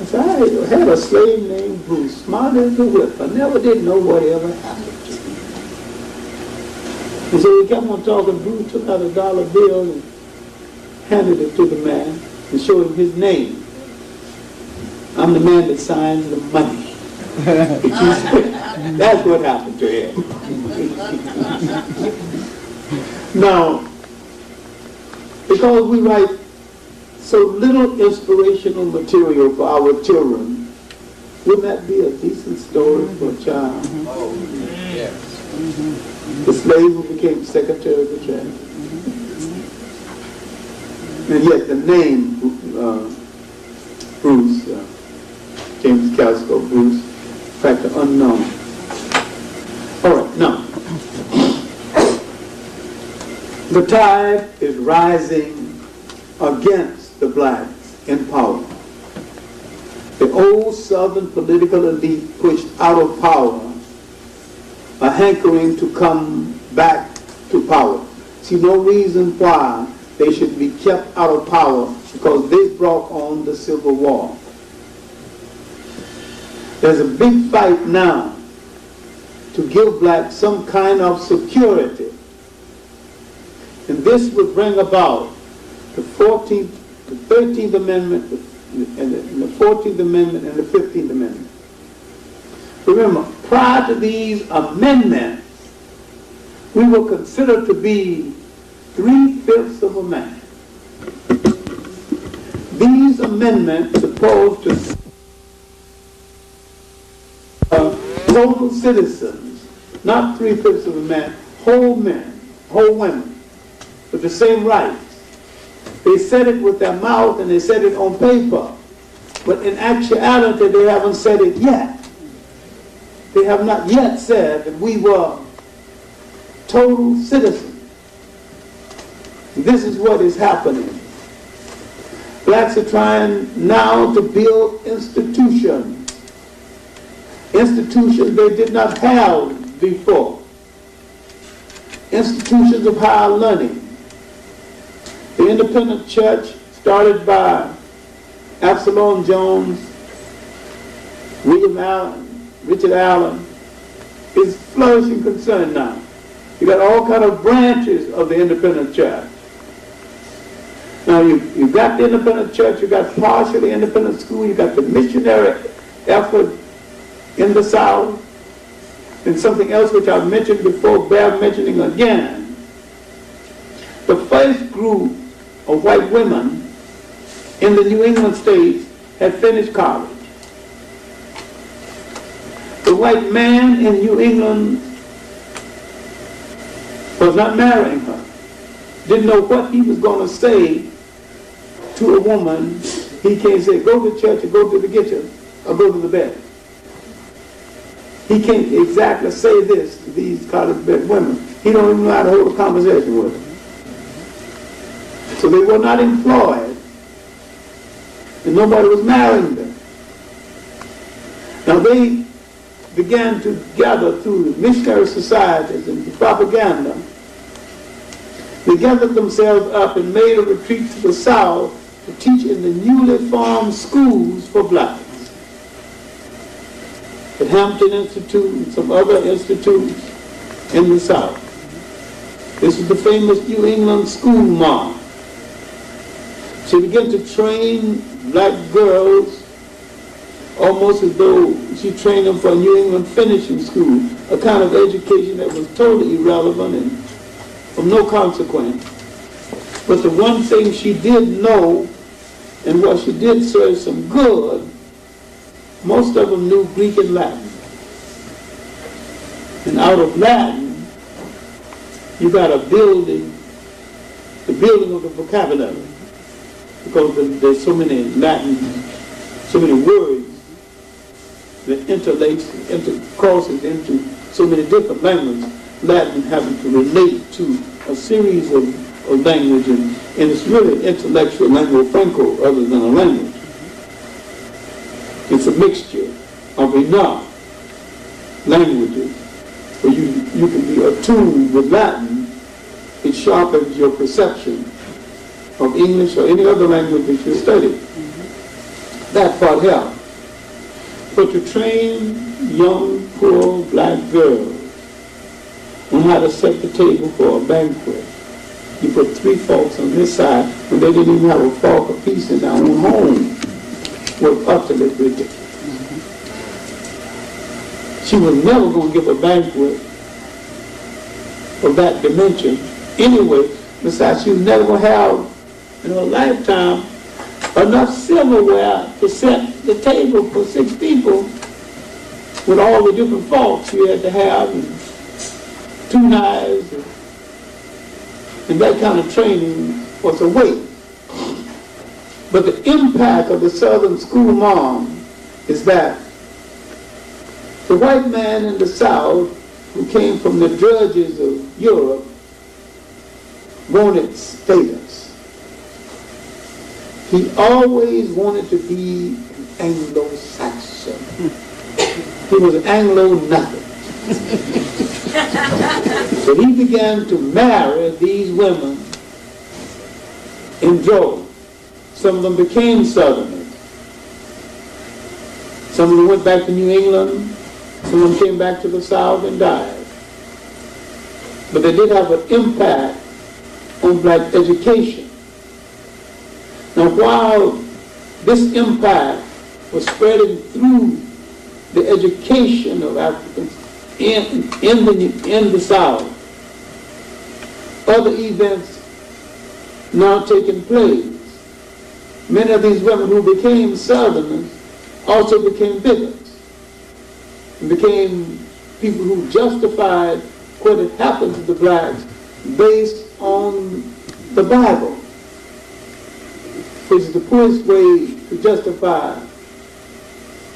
I said, I had a slave named Bruce, smart as a whip. I never did know whatever happened to him. And so he kept on talking. Bruce took out a dollar bill and handed it to the man and showed him his name. I'm the man that signs the money. That's what happened to him. Now, because we write so little inspirational material for our children, wouldn't that be a decent story for a child? Oh, yes. The slave who became Secretary of the Treasury. And yet the name, Bruce, James Casco, Bruce, factor unknown. All right, now, the tide is rising against the blacks in power. The old Southern political elite pushed out of power, a hankering to come back to power. See no reason why they should be kept out of power because they brought on the Civil War. There's a big fight now to give blacks some kind of security. And this would bring about the 13th Amendment, and the 14th Amendment, and the 15th Amendment. Remember, prior to these amendments, we were considered to be 3/5 of a man. These amendments supposed to total citizens, not 3/5 of a man, whole men, whole women, with the same rights. They said it with their mouth and they said it on paper, but in actuality they haven't said it yet. They have not yet said that we were total citizens. This is what is happening. Blacks are trying now to build institutions they did not have before, institutions of higher learning. The independent church, started by Absalom Jones, William Allen, Richard Allen, is flourishing concern now. You got all kind of branches of the independent church. Now you got the independent church, you got partially independent school, you got the missionary effort in the South, and something else which I've mentioned before, bear mentioning again. The first group of white women in the New England states had finished college. The white man in New England was not marrying her, didn't know what he was going to say to a woman. He can't say, go to church or go to the kitchen or go to the bed. He can't exactly say this to these college-bred women. He don't even know how to hold a conversation with them. So they were not employed, and nobody was marrying them. Now they began to gather through the missionary societies and the propaganda. They gathered themselves up and made a retreat to the South to teach in the newly formed schools for blacks. At Hampton Institute and some other institutes in the South. This is the famous New England school mark. She began to train black girls almost as though she trained them for a New England finishing school, a kind of education that was totally irrelevant and of no consequence. But the one thing she did know, and what she did serve some good, most of them knew Greek and Latin. And out of Latin, you got a building, the building of the vocabulary. Because there's so many Latin, so many words that intercrosses into so many different languages, Latin having to relate to a series of languages, and it's really intellectual lingua franco other than a language. It's a mixture of enough languages where you can be attuned with Latin. It sharpens your perception of English or any other language that you study. That part helped. But to train young, poor black girls on how to set the table for a banquet, you put 3 forks on this side when they didn't even have a fork apiece in their own home, was utterly ridiculous. She was never going to give a banquet of that dimension anyway. Besides, she was never going to have in her lifetime enough silverware to set the table for 6 people with all the different forks you had to have, and 2 knives, and that kind of training was a weight. But the impact of the Southern school mom is that the white man in the South, who came from the drudges of Europe, wanted status. He always wanted to be an Anglo-Saxon. He was Anglo-nothing. So he began to marry these women in droves. Some of them became Southerners. Some of them went back to New England. Some of them came back to the South and died. But they did have an impact on black education. Now, while this impact was spreading through the education of Africans in the South, other events now taking place. Many of these women who became Southerners also became bigots and became people who justified what had happened to the blacks based on the Bible, which is the poorest way to justify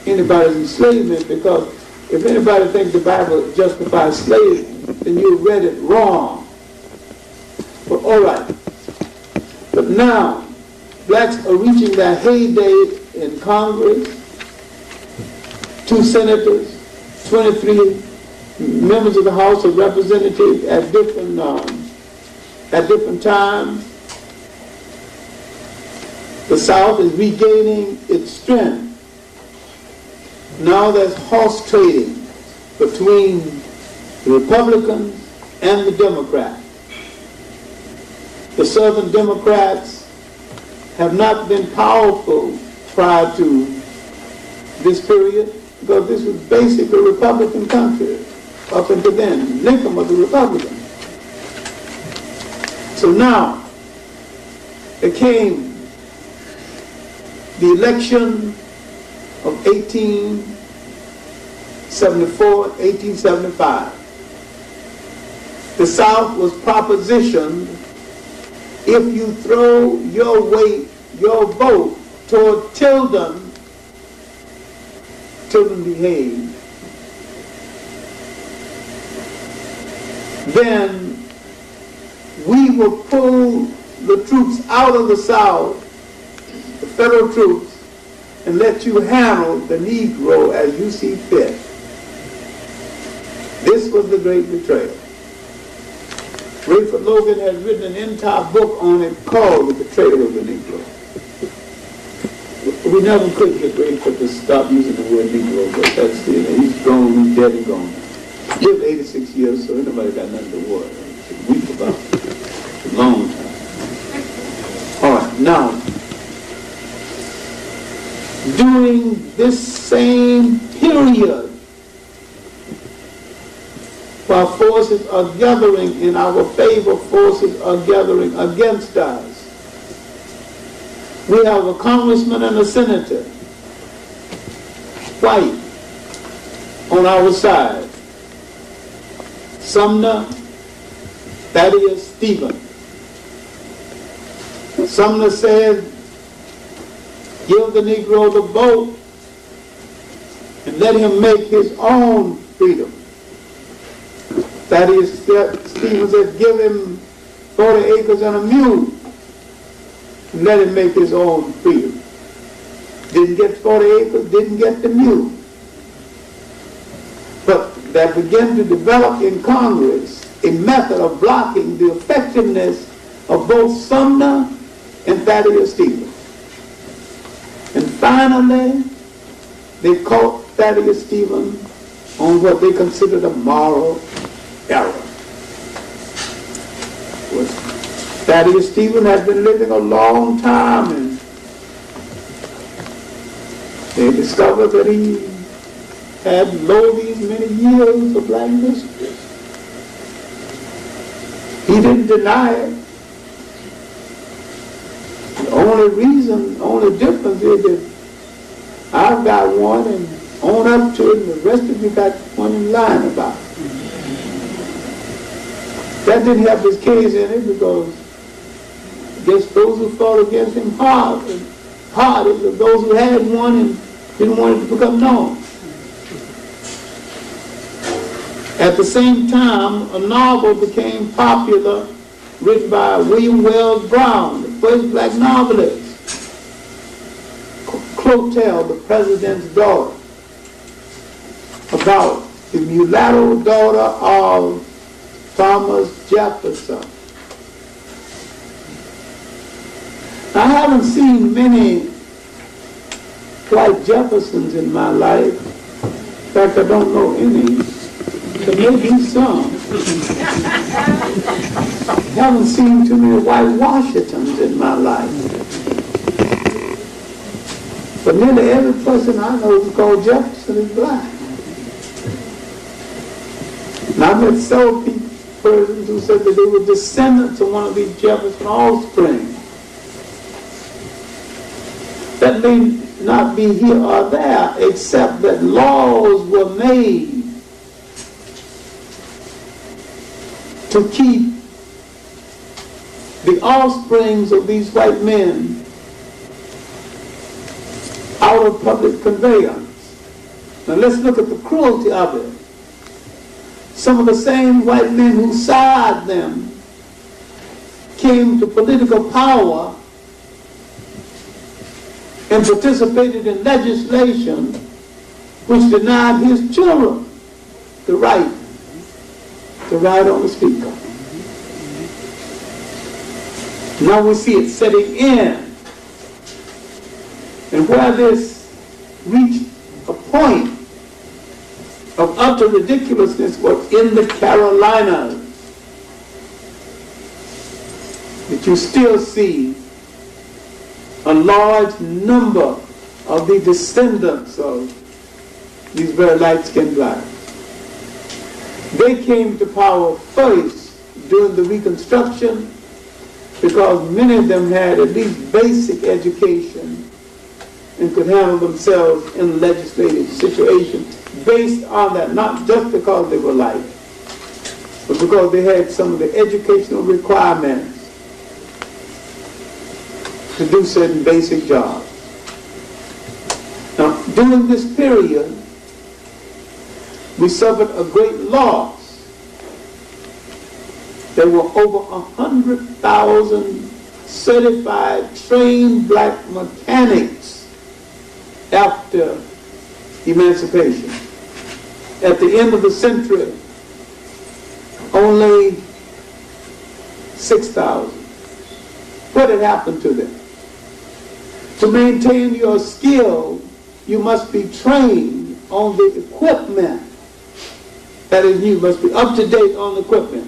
anybody's enslavement, because if anybody thinks the Bible justifies slavery, then you read it wrong. But all right. But now, blacks are reaching their heyday in Congress. 2 senators, 23 members of the House of Representatives at different times. The South is regaining its strength. Now there's horse trading between the Republicans and the Democrats. The Southern Democrats have not been powerful prior to this period, because this was basically a Republican country up until then. Lincoln was a Republican. So now, it came the election of 1874, 1875. The South was propositioned: if you throw your weight, your vote toward Tilden behaved, then we will pull the troops out of the South, the federal troops, and let you handle the Negro as you see fit. This was the great betrayal. Rayford Logan has written an entire book on it called The Betrayal of the Negro. We never could get Rayford to stop using the word Negro, but that's it. He's gone, he's dead and gone. He lived 86 years, so nobody got nothing to worry. It's a week about it. It's a long time. All right, now, during this same period, while forces are gathering in our favor, forces are gathering against us, we have a congressman and a senator, white, on our side. Sumner Thaddeus Stevens. Sumner said, give the Negro the vote and let him make his own freedom. Thaddeus Stevens said, give him 40 acres and a mule and let him make his own freedom. Didn't get 40 acres, didn't get the mule. But there began to develop in Congress a method of blocking the effectiveness of both Sumner and Thaddeus Stevens. And finally, they caught Thaddeus Stevens on what they considered a moral error. Thaddeus Stevens had been living a long time, and they discovered that he had lo these many years of black mistress. He didn't deny it. The only difference is that I've got one and own up to it, and the rest of you got one in line about it. That didn't have his case in it, because I guess those who fought against him hard is those who had one and didn't want it to become known. At the same time, a novel became popular written by William Wells Brown, the first black novelist, Clotel, the President's Daughter, about the mulatto daughter of Thomas Jefferson. I haven't seen many white Jeffersons in my life. In fact, I don't know any. There may be some. I haven't seen too many white Washingtons in my life. But nearly every person I know who's called Jefferson is black. And I've met several persons who said that they were descendants of one of these Jefferson offspring. That may not be here or there, except that laws were made to keep the offsprings of these white men out of public conveyance. Now let's look at the cruelty of it. Some of the same white men who sired them came to political power and participated in legislation which denied his children the right to ride on the speaker. Now we see it setting in. And where this reached a point of utter ridiculousness was in the Carolinas. That you still see a large number of the descendants of these very light-skinned blacks. They came to power first during the Reconstruction because many of them had at least basic education and could handle themselves in legislative situations based on that, not just because they were light, but because they had some of the educational requirements to do certain basic jobs. Now, during this period, we suffered a great loss. There were over 100,000 certified, trained black mechanics after Emancipation. At the end of the century, only 6,000. What had happened to them? To maintain your skill, you must be trained on the equipment. That is, you must be up to date on the equipment.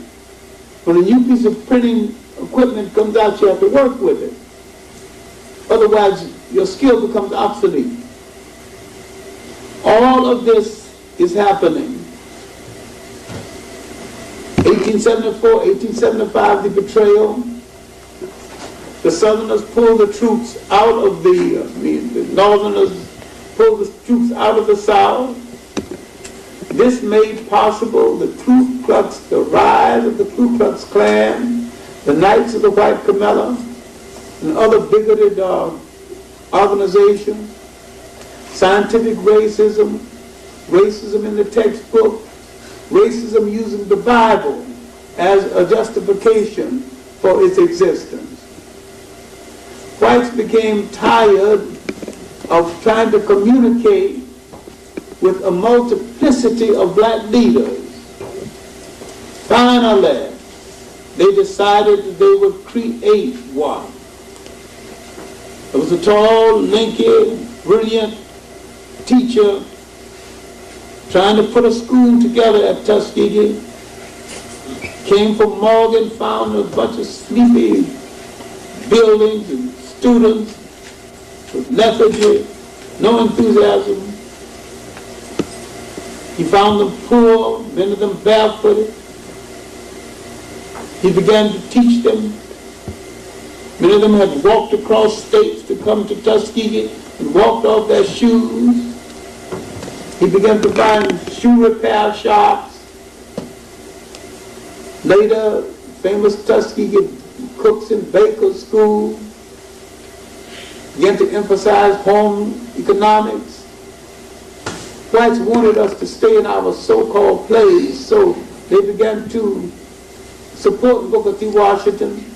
When a new piece of printing equipment comes out, you have to work with it. Otherwise, your skill becomes obsolete. All of this is happening. 1874, 1875, the Betrayal. The Southerners pulled the troops out of the Northerners pulled the troops out of the South. This made possible the Ku Klux, the rise of the Ku Klux Klan, the Knights of the White Camellia, and other bigoted organizations, scientific racism, racism in the textbook, racism using the Bible as a justification for its existence. Whites became tired of trying to communicate with a multiplicity of black leaders. Finally, they decided that they would create one. There was a tall, lanky, brilliant teacher trying to put a school together at Tuskegee. Came from Morgan, found a bunch of sleepy buildings and students with lethargy, no enthusiasm. He found them poor, many of them barefooted. He began to teach them. Many of them had walked across states to come to Tuskegee and walked off their shoes. He began to find shoe repair shops. Later, famous Tuskegee Cooks and Bakers School began to emphasize home economics. Whites wanted us to stay in our so-called place, so they began to support Booker T. Washington.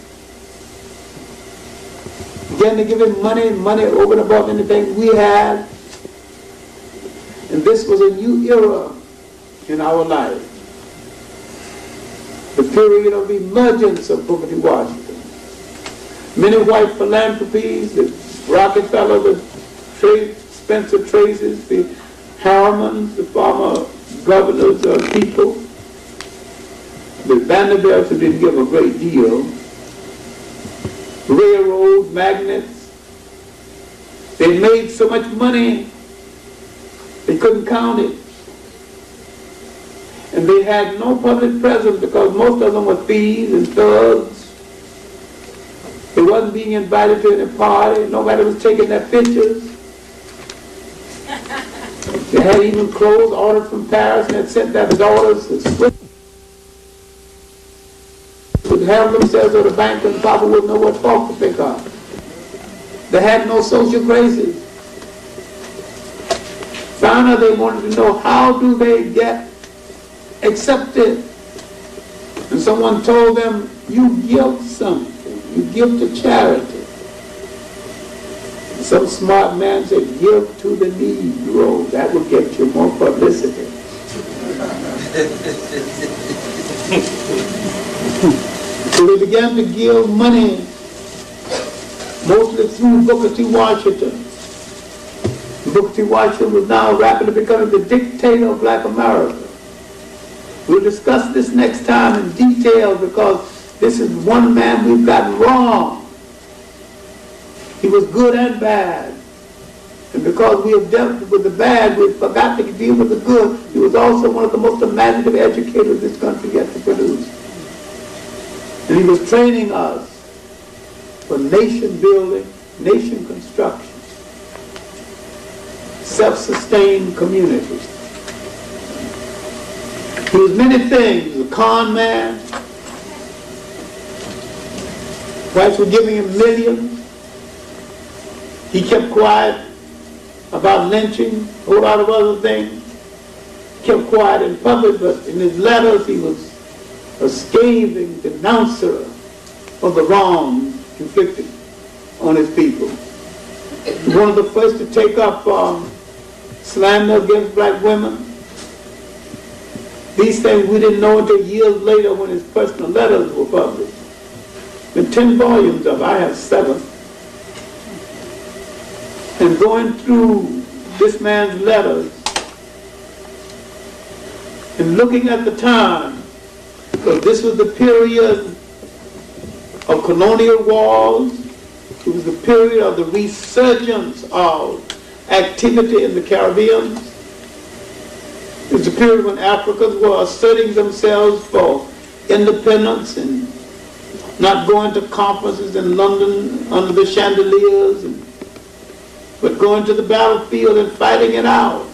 Began to give him money over and above anything we had. And this was a new era in our life. The period of emergence of Booker T. Washington. Many white philanthropies, the Rockefeller, the Spencer Tracy's, the Harrimans, the former governors of people, the Vanderbilts, who didn't give a great deal, railroad magnates. They made so much money they couldn't count it. And they had no public presence because most of them were thieves and thugs. They wasn't being invited to any party. Nobody was taking their pictures. They had even clothes ordered from Paris and had sent their daughters to would have themselves at the bank and Papa wouldn't know what fork to pick up. They had no social graces. Finally, they wanted to know, how do they get accepted? And someone told them, you give something. You give to charity. And some smart man said, give to the Negro. That will get you more publicity. So they began to give money, mostly through Booker T. Washington. Booker T. Washington was now rapidly becoming the dictator of black America. We'll discuss this next time in detail because this is one man we've gotten wrong. He was good and bad. And because we have dealt with the bad, we've forgotten to deal with the good. He was also one of the most imaginative educators this country yet to produce. And he was training us for nation building, nation construction, self-sustained communities. He was many things, a con man. Whites were giving him millions. He kept quiet about lynching, a whole lot of other things. He kept quiet in public, but in his letters he was a scathing denouncer of the wrongs inflicted on his people. He was one of the first to take up slander against black women. These things we didn't know until years later when his personal letters were published. In 10 volumes of, I have 7. And going through this man's letters and looking at the time, because this was the period of colonial wars, it was the period of the resurgence of activity in the Caribbean. It was the period when Africans were asserting themselves for independence and not going to conferences in London under the chandeliers, but going to the battlefield and fighting it out.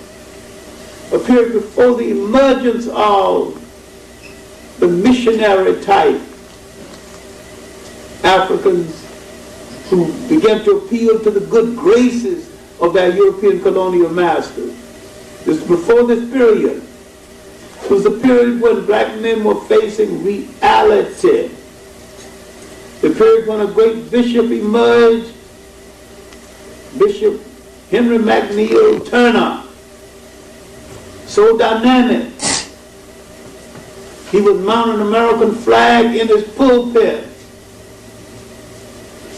A period before the emergence of the missionary type Africans who began to appeal to the good graces of their European colonial masters. This before this period. It was the period when black men were facing reality. The period when a great bishop emerged, Bishop Henry McNeil Turner, so dynamic. He would mount an American flag in his pulpit.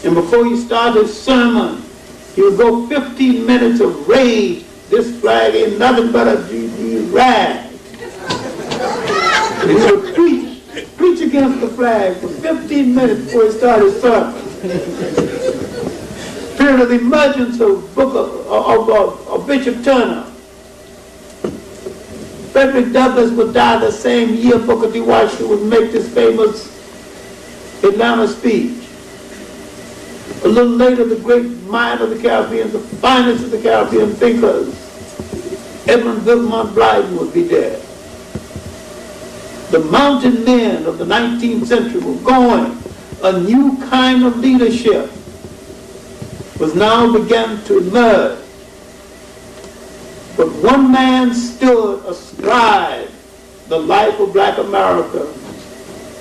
And before he started his sermon, He would go 15 minutes of rage. This flag ain't nothing but a rag. And he would preach against the flag for 15 minutes before he started his sermon. Period of the emergence of Bishop Turner. Frederick Douglass would die the same year Booker T. Washington would make this famous Atlanta speech. A little later, the great mind of the Caribbean, the finest of the Caribbean thinkers, Edmund Wilmot Blyden would be there. The mountain men of the 19th century were going. A new kind of leadership was now began to emerge. But one man stood astride the life of Black America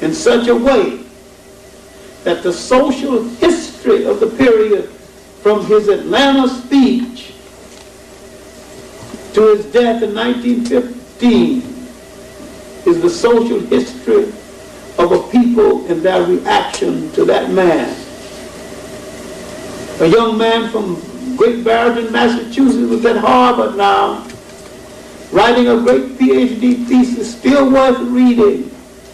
in such a way that the social history of the period from his Atlanta speech to his death in 1915 is the social history of a people and their reaction to that man. A young man from Great Barrington, Massachusetts, was at Harvard now, writing a great PhD thesis, still worth reading,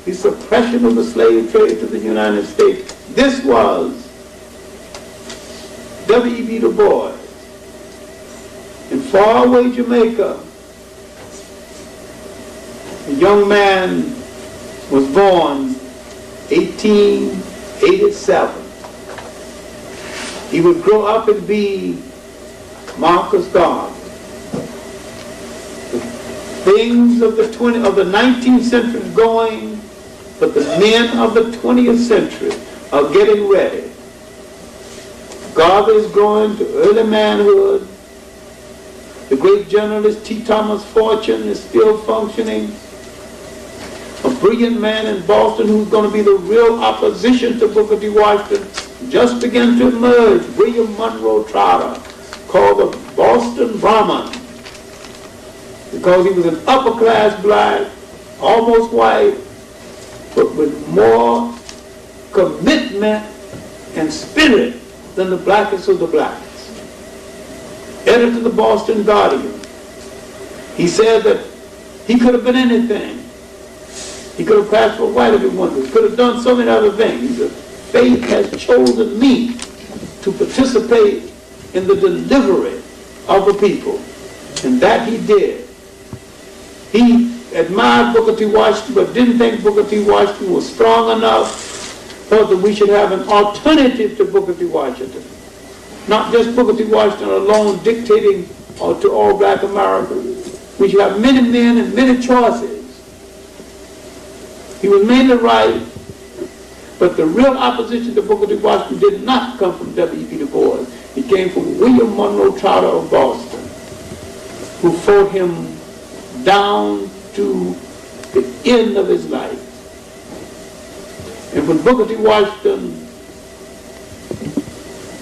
the suppression of the slave trade to the United States. This was W.E.B. Du Bois. In faraway Jamaica, a young man was born 1887. He would grow up and be Marcus Garvey. The things of the 19th century is going, but the men of the 20th century are getting ready. Garvey is growing to early manhood. The great journalist T. Thomas Fortune is still functioning. A brilliant man in Boston who's going to be the real opposition to Booker T. Washington just began to emerge. William Monroe Trotter, called the Boston Brahmin, because he was an upper-class black, almost white, but with more commitment and spirit than the blackest of the blacks. Editor of the Boston Guardian. He said that he could have been anything. He could have passed for white if he wanted. He could have done so many other things. He said, fate has chosen me to participate in the delivery of the people. And that he did. He admired Booker T. Washington, but didn't think Booker T. Washington was strong enough, thought that we should have an alternative to Booker T. Washington. Not just Booker T. Washington alone dictating to all black America. We should have many men and many choices. He was mainly right, but the real opposition to Booker T. Washington did not come from W.E.B. Du Bois. It came from William Monroe Trotter of Boston, who fought him down to the end of his life. And when Booker T. Washington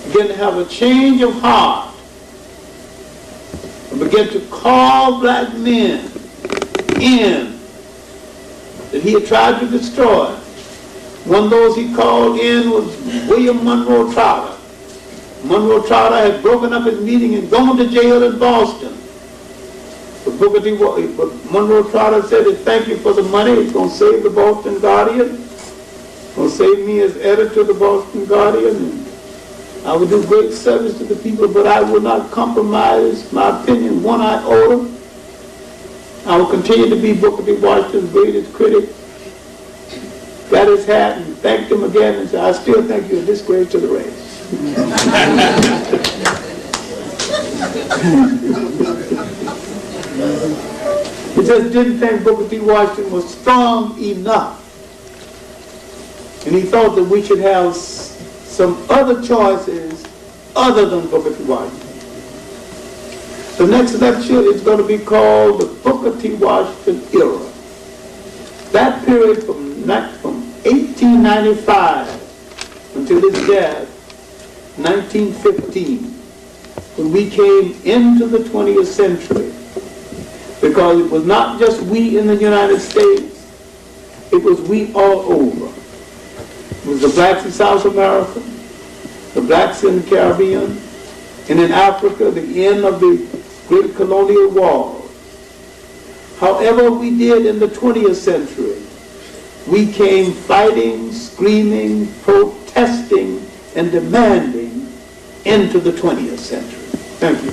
began to have a change of heart and began to call black men in that he had tried to destroy, one of those he called in was William Monroe Trotter. Monroe Trotter had broken up his meeting and gone to jail in Boston. But Monroe Trotter said, thank you for the money. It's going to save the Boston Guardian. It's going to save me as editor of the Boston Guardian. And I will do great service to the people, but I will not compromise my opinion one iota. I will continue to be Booker T. Washington's greatest critic. Got his hat and thanked him again and said, I still think you're a disgrace to the race. He just didn't think Booker T. Washington was strong enough. And he thought that we should have some other choices other than Booker T. Washington. The next lecture is going to be called the Booker T. Washington era. That period from 1895 until his death, 1915, when we came into the 20th century. Because it was not just we in the United States, it was we all over. It was the blacks in South America, the blacks in the Caribbean, and in Africa, the end of the great colonial wars. However we did in the 20th century, we came fighting, screaming, protesting, and demanding into the 20th century. Thank you.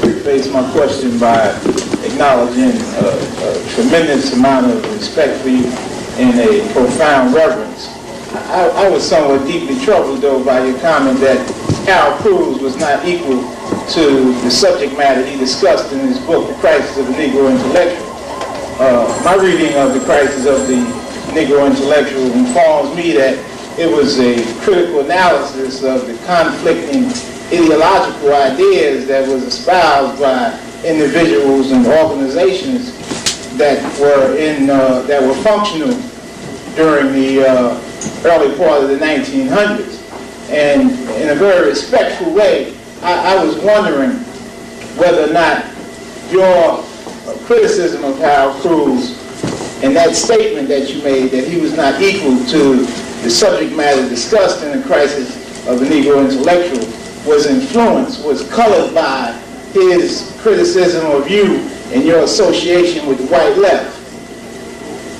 Preface my question by acknowledging a tremendous amount of respect for you and a profound reverence. I was somewhat deeply troubled, though, by your comment that Harold Cruz was not equal to the subject matter he discussed in his book, The Crisis of the Negro Intellectual. My reading of The Crisis of the Negro Intellectual informs me that it was a critical analysis of the conflicting ideological ideas that was espoused by individuals and organizations that were functional during the early part of the 1900s. And in a very respectful way, I was wondering whether or not your criticism of Harold Cruz and that statement that you made that he was not equal to the subject matter discussed in The Crisis of the Negro Intellectual was influenced, was colored by his criticism of you and your association with the white left.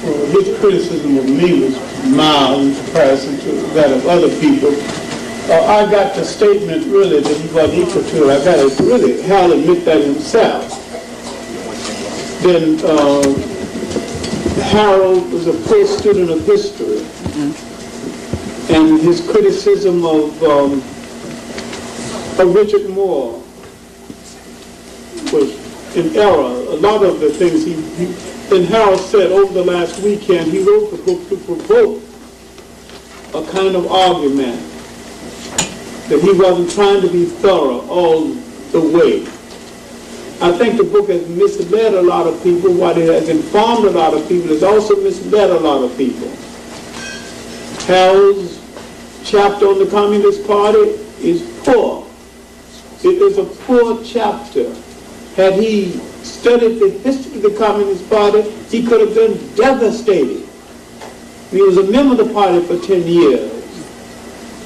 Well, his criticism of me was mild in comparison to that of other people. I got the statement really that he wasn't equal to it. I got it really, Hal admit that himself. Then Harold was a poor student of history, and his criticism of Richard Moore was in error. A lot of the things and Harold said over the last weekend, he wrote the book to provoke a kind of argument that he wasn't trying to be thorough all the way. I think the book has misled a lot of people. While it has informed a lot of people, it's also misled a lot of people. Harold's chapter on the Communist Party is poor. It is a poor chapter. Had he studied the history of the Communist Party, he could have been devastated. He was a member of the party for 10 years.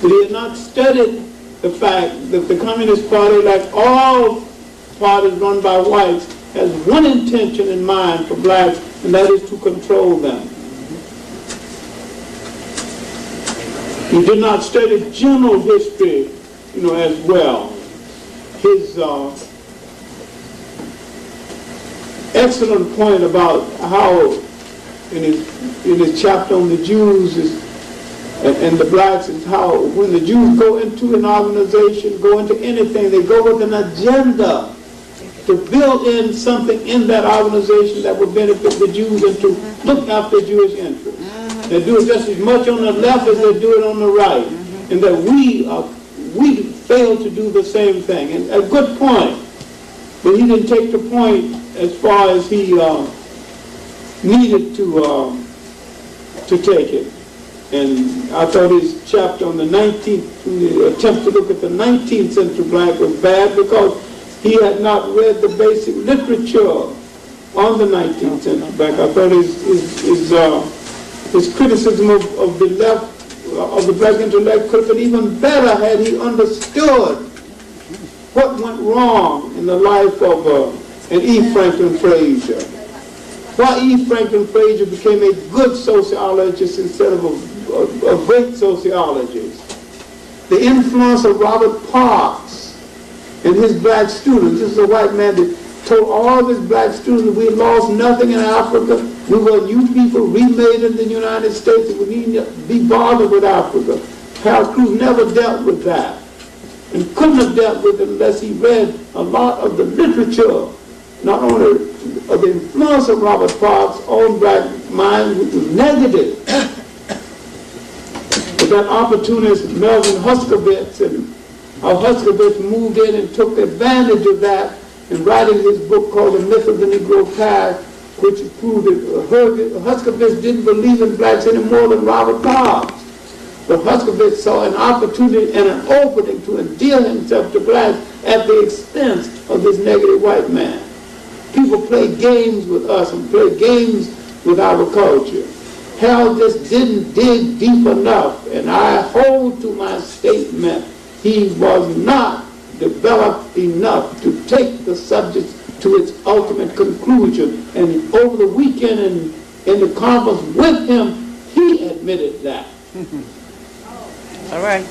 But he had not studied the fact that the Communist Party, like all parties run by whites, has one intention in mind for blacks, and that is to control them. He did not study general history, as well. His excellent point about how, in his chapter on the Jews and the blacks, is how when the Jews go into an organization, go into anything, they go with an agenda to build in something in that organization that would benefit the Jews and to look after Jewish interests. They do it just as much on the left as they do it on the right, and that we fail to do the same thing. And a good point, but he didn't take the point as far as he needed to take it. And I thought his chapter on the 19th, the attempt to look at the 19th century black was bad because he had not read the basic literature on the 19th century black. I thought his criticism of the left, of the black intellect could have been even better had he understood what went wrong in the life of an E. Franklin Frazier. Why E. Franklin Frazier became a good sociologist instead of a great sociologist. The influence of Robert Parks and his black students. This is a white man that told all of his black students we lost nothing in Africa. We were new people remade in the United States, and we needn't be bothered with Africa. Harold Cruz never dealt with that, and couldn't have dealt with it unless he read a lot of the literature, not only of the influence of Robert Parks on black minds, which was negative. But that opportunist Melvin Huskovitz and How Huskovich moved in and took advantage of that in writing his book called The Myth of the Negro Caste, which proved that Huskovich didn't believe in blacks any more than Robert Cobbs. But Huskovich saw an opportunity and an opening to endear himself to blacks at the expense of this negative white man. People play games with us and play games with our culture. Hal just didn't dig deep enough, and I hold to my statement. He was not developed enough to take the subject to its ultimate conclusion. And over the weekend in the conference with him, he admitted that. All right.